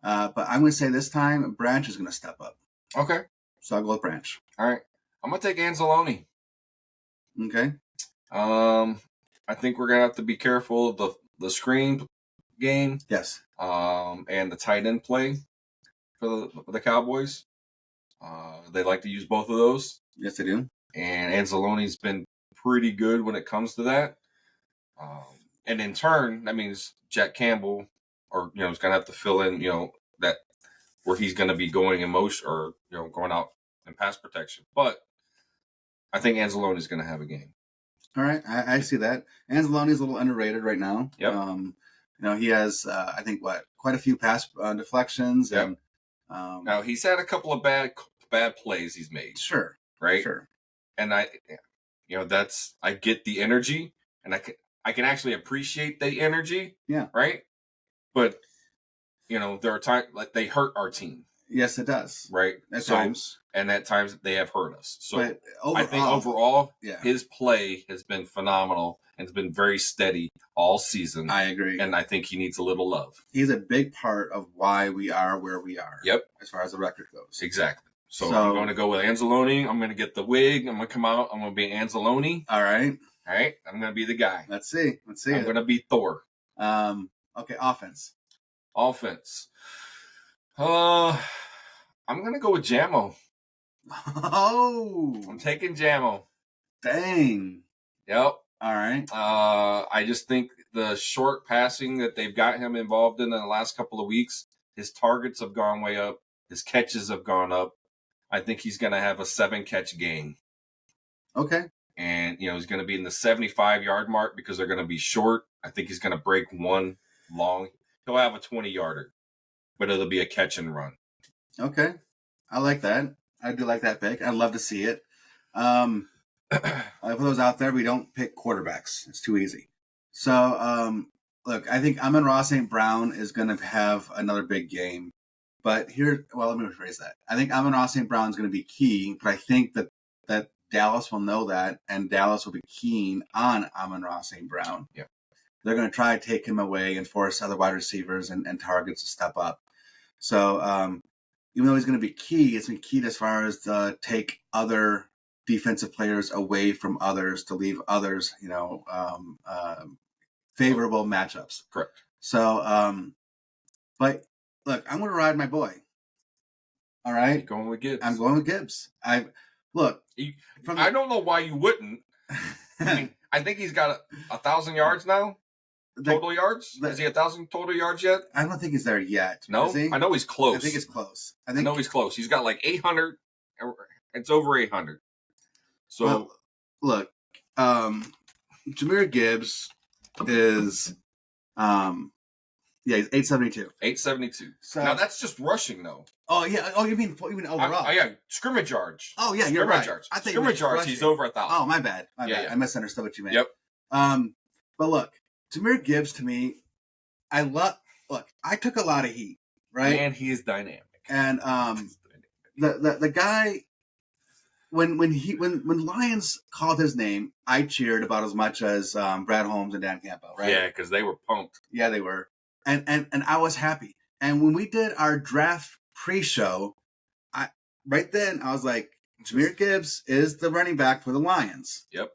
But I'm gonna say this time Branch is gonna step up. Okay. So I'll go with Branch. All right. I'm gonna take Anzalone. Okay. I think we're gonna have to be careful of the screen game. Yes. And the tight end play for the Cowboys. They like to use both of those. Yes, they do. And Anzalone's been pretty good when it comes to that. And in turn, that means Jack Campbell, is going to have to fill in, that where he's going to be going in motion or, going out in pass protection. But I think Anzalone is going to have a game. All right. I see that. Anzalone is a little underrated right now. Yep. He has, I think, quite a few pass deflections. Yep. And now, he's had a couple of bad plays he's made. Sure. Right? Sure. And I get the energy, and I can actually appreciate the energy. Yeah. Right? But, there are times, they hurt our team. Yes, it does. Right? At times. And at times, they have hurt us. So, I think overall, his play has been phenomenal and has been very steady all season. I agree. And I think he needs a little love. He's a big part of why we are where we are. Yep. As far as the record goes. Exactly. So I'm going to go with Anzalone. I'm going to get the wig. I'm going to come out. I'm going to be Anzalone. All right. I'm going to be the guy. Let's see. I'm going to be Thor. Okay. Offense. I'm going to go with Jamo. Oh. I'm taking Jamo. Dang. Yep. All right. I just think the short passing that they've got him involved in the last couple of weeks, his targets have gone way up. His catches have gone up. I think he's going to have a 7-catch game. Okay. And, he's going to be in the 75-yard mark because they're going to be short. I think he's going to break one long. He'll have a 20-yarder, but it'll be a catch and run. Okay. I like that. I do like that pick. I'd love to see it. For those out there, we don't pick quarterbacks. It's too easy. So, look, I think Amon-Ra St. Brown is going to have another big game. But let me rephrase that. I think Amon-Ra St. Brown is going to be key, but I think that Dallas will know that, and Dallas will be keen on Amon-Ra St. Brown. Yeah. They're going to try to take him away and force other wide receivers and targets to step up. So even though he's going to be key, it's going to be key as far as to take other defensive players away from others to leave others, favorable matchups. Correct. So, but look, I'm going to ride my boy. All right. You're going with Gibbs. I'm going with Gibbs. I don't know why you wouldn't. I think he's got 1,000 yards now. Total yards? Is he 1,000 total yards yet? I don't think he's there yet. No? Is he? I know he's close. I think it's close. I know he's close. He's got like 800. It's over 800. So, look, Jahmyr Gibbs is Yeah, he's 872. 872. So now that's just rushing though. Oh yeah. Oh, you mean overall? Yeah, scrimmage yards. Oh yeah, you're right. Yards. I think scrimmage yards. He's over 1,000. Oh, my bad. My bad. I misunderstood what you meant. Yep. But look, Jahmyr Gibbs to me, I took a lot of heat, right? And he is dynamic. And the guy, when Lions called his name, I cheered about as much as Brad Holmes and Dan Campbell, right? Yeah, because they were pumped. Yeah, they were, and I was happy. And when we did our draft pre-show, right then I was like, Jahmyr Gibbs is the running back for the Lions. Yep.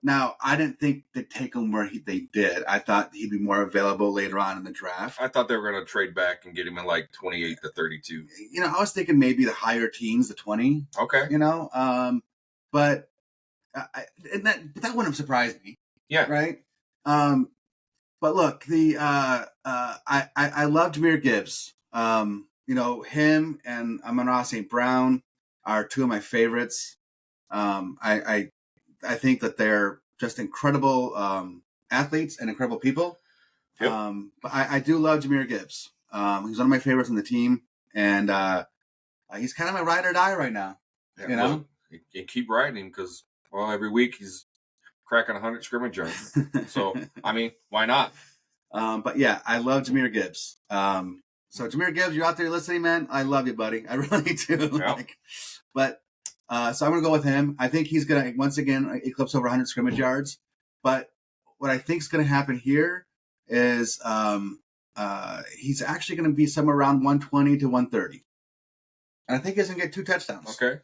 Now, I didn't think they'd take him where they did. I thought he'd be more available later on in the draft. I thought they were going to trade back and get him in like 28 to 32. I was thinking maybe the higher teens, the 20. Okay. But that wouldn't have surprised me. Yeah. Right. But look, I love Jahmyr Gibbs. Him and Amon-Ra St. Brown are two of my favorites. I think that they're just incredible athletes and incredible people. Yep. But I do love Jahmyr Gibbs. He's one of my favorites on the team, and he's kind of my ride or die right now. Yeah, well, you keep riding him because, every week he's cracking 100 scrimmage yards. So, why not? But yeah, I love Jahmyr Gibbs. So Jahmyr Gibbs, you're out there listening, man. I love you, buddy. I really do. Yep. So I'm going to go with him. I think he's going to, once again, eclipse over 100 scrimmage yards. But what I think is going to happen here is he's actually going to be somewhere around 120 to 130. And I think he's going to get 2 touchdowns. Okay.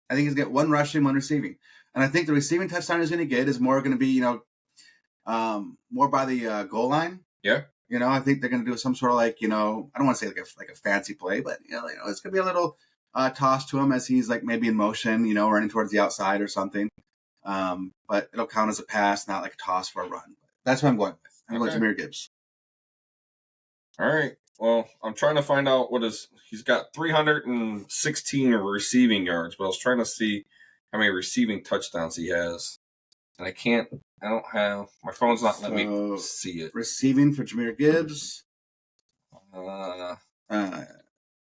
I think he's going to get 1 rushing, 1 receiving. And I think the receiving touchdown he's going to get is more going to be, more by the goal line. Yeah. I think they're going to do some sort of I don't want to say like a fancy play, but, it's going to be a little toss to him as he's maybe in motion, running towards the outside or something. But it'll count as a pass, not like a toss for a run. That's what I'm going with. I'm going Jahmyr Gibbs. All right. Well, I'm trying to find out he's got 316 receiving yards, but I was trying to see how many receiving touchdowns he has. And my phone's not letting me see it. Receiving for Jahmyr Gibbs.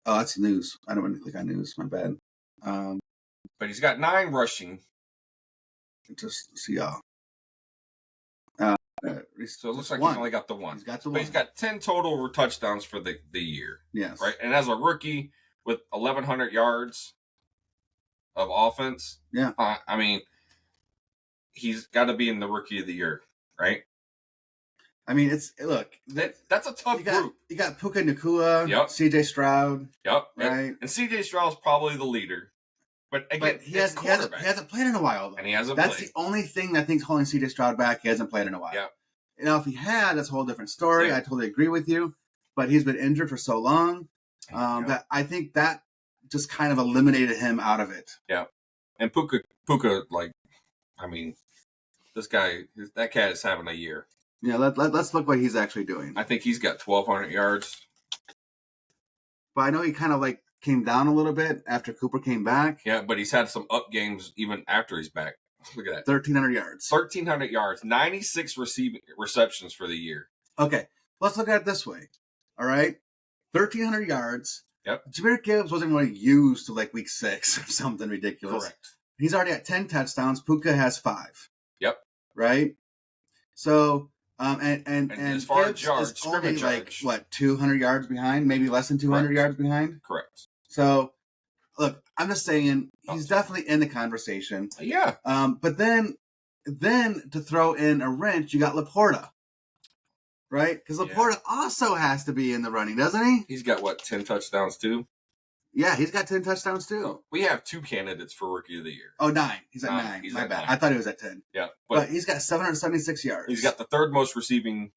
That's news. I don't want to click on news. My bad. But he's got 9 rushing. Just see y'all. So it looks like he's only got the 1. He's got the 1. But he's got 10 total touchdowns for the year. Yes. Right? And as a rookie with 1,100 yards of offense, yeah. He's got to be in the rookie of the year, right? That's a tough group. You got Puka Nacua, yep. C.J. Stroud, yep, right? And C.J. Stroud's probably the leader, but again, he hasn't played in a while, though. And he hasn't. That's the only thing that I think's holding C.J. Stroud back. He hasn't played in a while. Yeah. If he had, that's a whole different story. Yeah. I totally agree with you, but he's been injured for so long that I think that just kind of eliminated him out of it. Yeah, and Puka, that cat is having a year. Yeah, let's look what he's actually doing. I think he's got 1,200 yards. But I know he kind of came down a little bit after Cooper came back. Yeah, but he's had some up games even after he's back. Look at that. 1,300 yards. 1,300 yards. 96 receptions for the year. Okay, let's look at it this way. All right? 1,300 yards. Yep. Jahmyr Gibbs wasn't really used to week 6 or something ridiculous. Correct. He's already at 10 touchdowns. Puka has 5. Yep. Right? So... And as far as yards, is only scrimmage yards, 200 yards behind, maybe less than 200 yards behind. Correct. So, look, I'm just saying he's definitely in the conversation. Yeah. But then to throw in a wrench, you got Laporta, right? Because Laporta also has to be in the running, doesn't he? He's got 10 touchdowns too. Yeah, he's got 10 touchdowns too. So we have 2 candidates for Rookie of the Year. Oh, 9. He's at 9. He's My at bad. 9. I thought he was at 10. Yeah. But he's got 776 yards. He's got the 3rd most receiving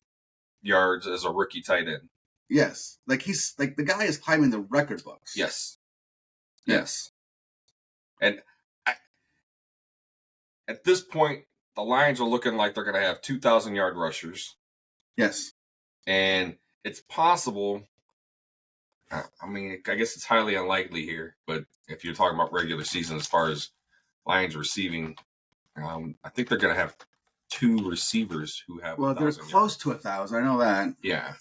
yards as a rookie tight end. Yes. He's the guy is climbing the record books. Yes. Yes. And at this point, the Lions are looking like they're going to have 2,000-yard rushers. Yes. And it's possible... I guess it's highly unlikely here, but if you're talking about regular season as far as Lions receiving, I think they're going to have 2 receivers who have 1,000 they're close to 1,000. I know that. Yeah.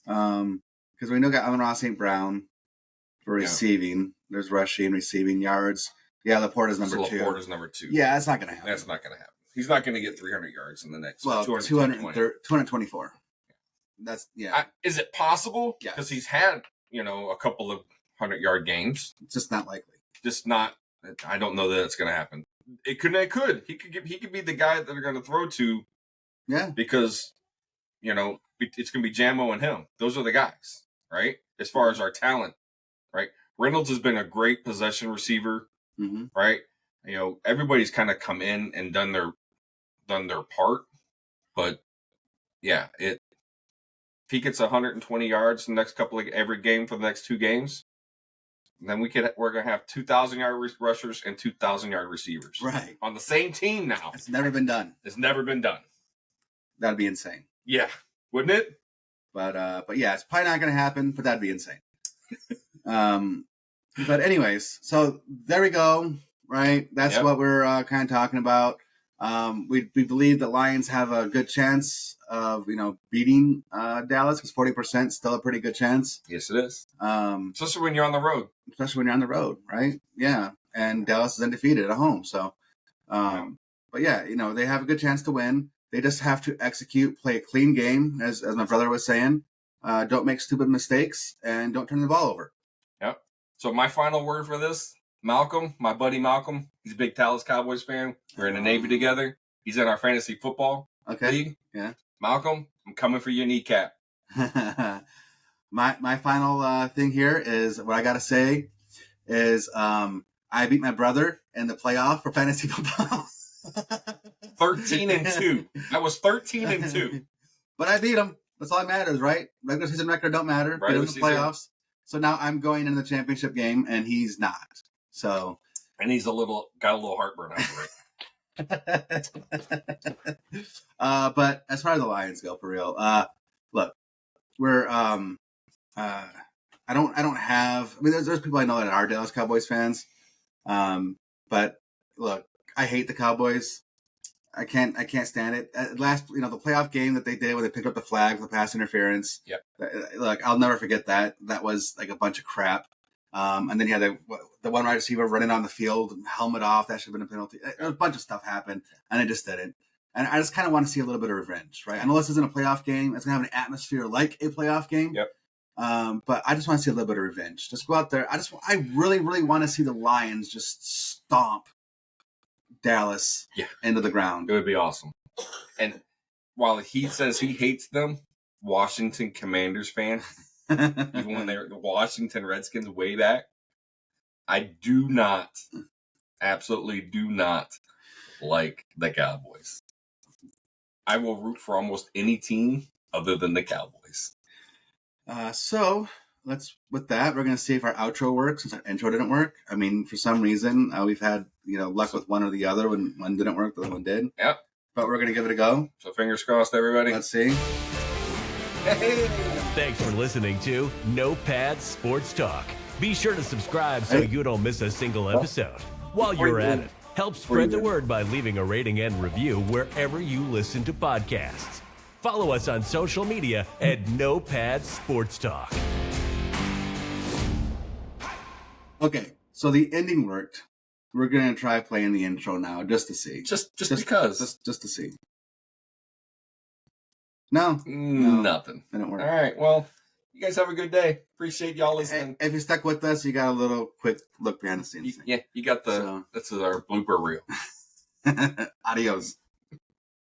Because we know got Amon-Ra St. Brown for receiving. There's rushing, receiving yards. Yeah, Laporta's number 2. Laporta's number 2. Yeah, that's not going to happen. That's not going to happen. He's not going to get 300 yards in the next. Well, 224. That's is it possible? Yeah, because he's had a couple of 100-yard games. It's just not likely. Just not. I don't know that it's going to happen. It could. He could be the guy that they're going to throw to. Yeah. Because it's going to be Jamo and him. Those are the guys, right? As far as our talent, right? Reynolds has been a great possession receiver, right? Everybody's kind of come in and done their part, but yeah, if he gets 120 yards the next every game for the next 2 games, then we're gonna have 2,000-yard rushers and 2,000-yard receivers, right, on the same team now. It's never been done. That'd be insane. Yeah, wouldn't it? But yeah, it's probably not gonna happen. But that'd be insane. But anyways, so there we go. Right, that's what we're kind of talking about. We believe the Lions have a good chance of beating Dallas, because 40% still a pretty good chance. Yes, it is. Especially when you're on the road. Right? Yeah, and Dallas is undefeated at home. So, but yeah, they have a good chance to win. They just have to execute, play a clean game, as my brother was saying. Don't make stupid mistakes, and don't turn the ball over. Yep. So my final word for this. Malcolm, my buddy Malcolm, he's a big Dallas Cowboys fan. We're in the Navy together. He's in our fantasy football league. Yeah. Malcolm, I'm coming for your kneecap. My final thing here is what I got to say is I beat my brother in the playoff for fantasy football. 13-2. I was 13-2. But I beat him. That's all that matters, right? Regular season record don't matter. Beat him in the playoffs. So now I'm going into the championship game, and he's not. So, and he's got a little heartburn over it. But as far as the Lions go, for real, look, we're I don't have. I mean, there's people I know that are Dallas Cowboys fans, but look, I hate the Cowboys. I can't stand it. At last, the playoff game that they did when they picked up the flag for the pass interference. Yep. Look, I'll never forget that. That was like a bunch of crap. And then you had the one wide receiver running on the field, helmet off. That should have been a penalty. A bunch of stuff happened, and it just didn't. And I just kind of want to see a little bit of revenge, right? I know this isn't a playoff game. It's going to have an atmosphere like a playoff game. Yep. But I just want to see a little bit of revenge. Just go out there. I really, really want to see the Lions just stomp Dallas into the ground. It would be awesome. And while he says he hates them, Washington Commanders fan, even when they're the Washington Redskins way back, I absolutely do not like the Cowboys. I will root for almost any team other than the Cowboys. So with that, we're going to see if our outro works, since our intro didn't work. I mean, for some reason, we've had luck with one or the other. When one didn't work, the other one did. Yep. But we're going to give it a go. So fingers crossed, everybody. Let's see. Hey. Thanks for listening to No Pads Sports Talk. Be sure to subscribe so you don't miss a single episode. While you're at it, help spread the word by leaving a rating and review wherever you listen to podcasts. Follow us on social media at No Pads Sports Talk. Okay, so the ending worked. We're going to try playing the intro now, just to see. Just because. Just to see. No. Nothing. Didn't work. All right, well, you guys have a good day. Appreciate y'all listening. If you stuck with us, you got a little quick look behind the scenes. You got this is our blooper reel. Adios.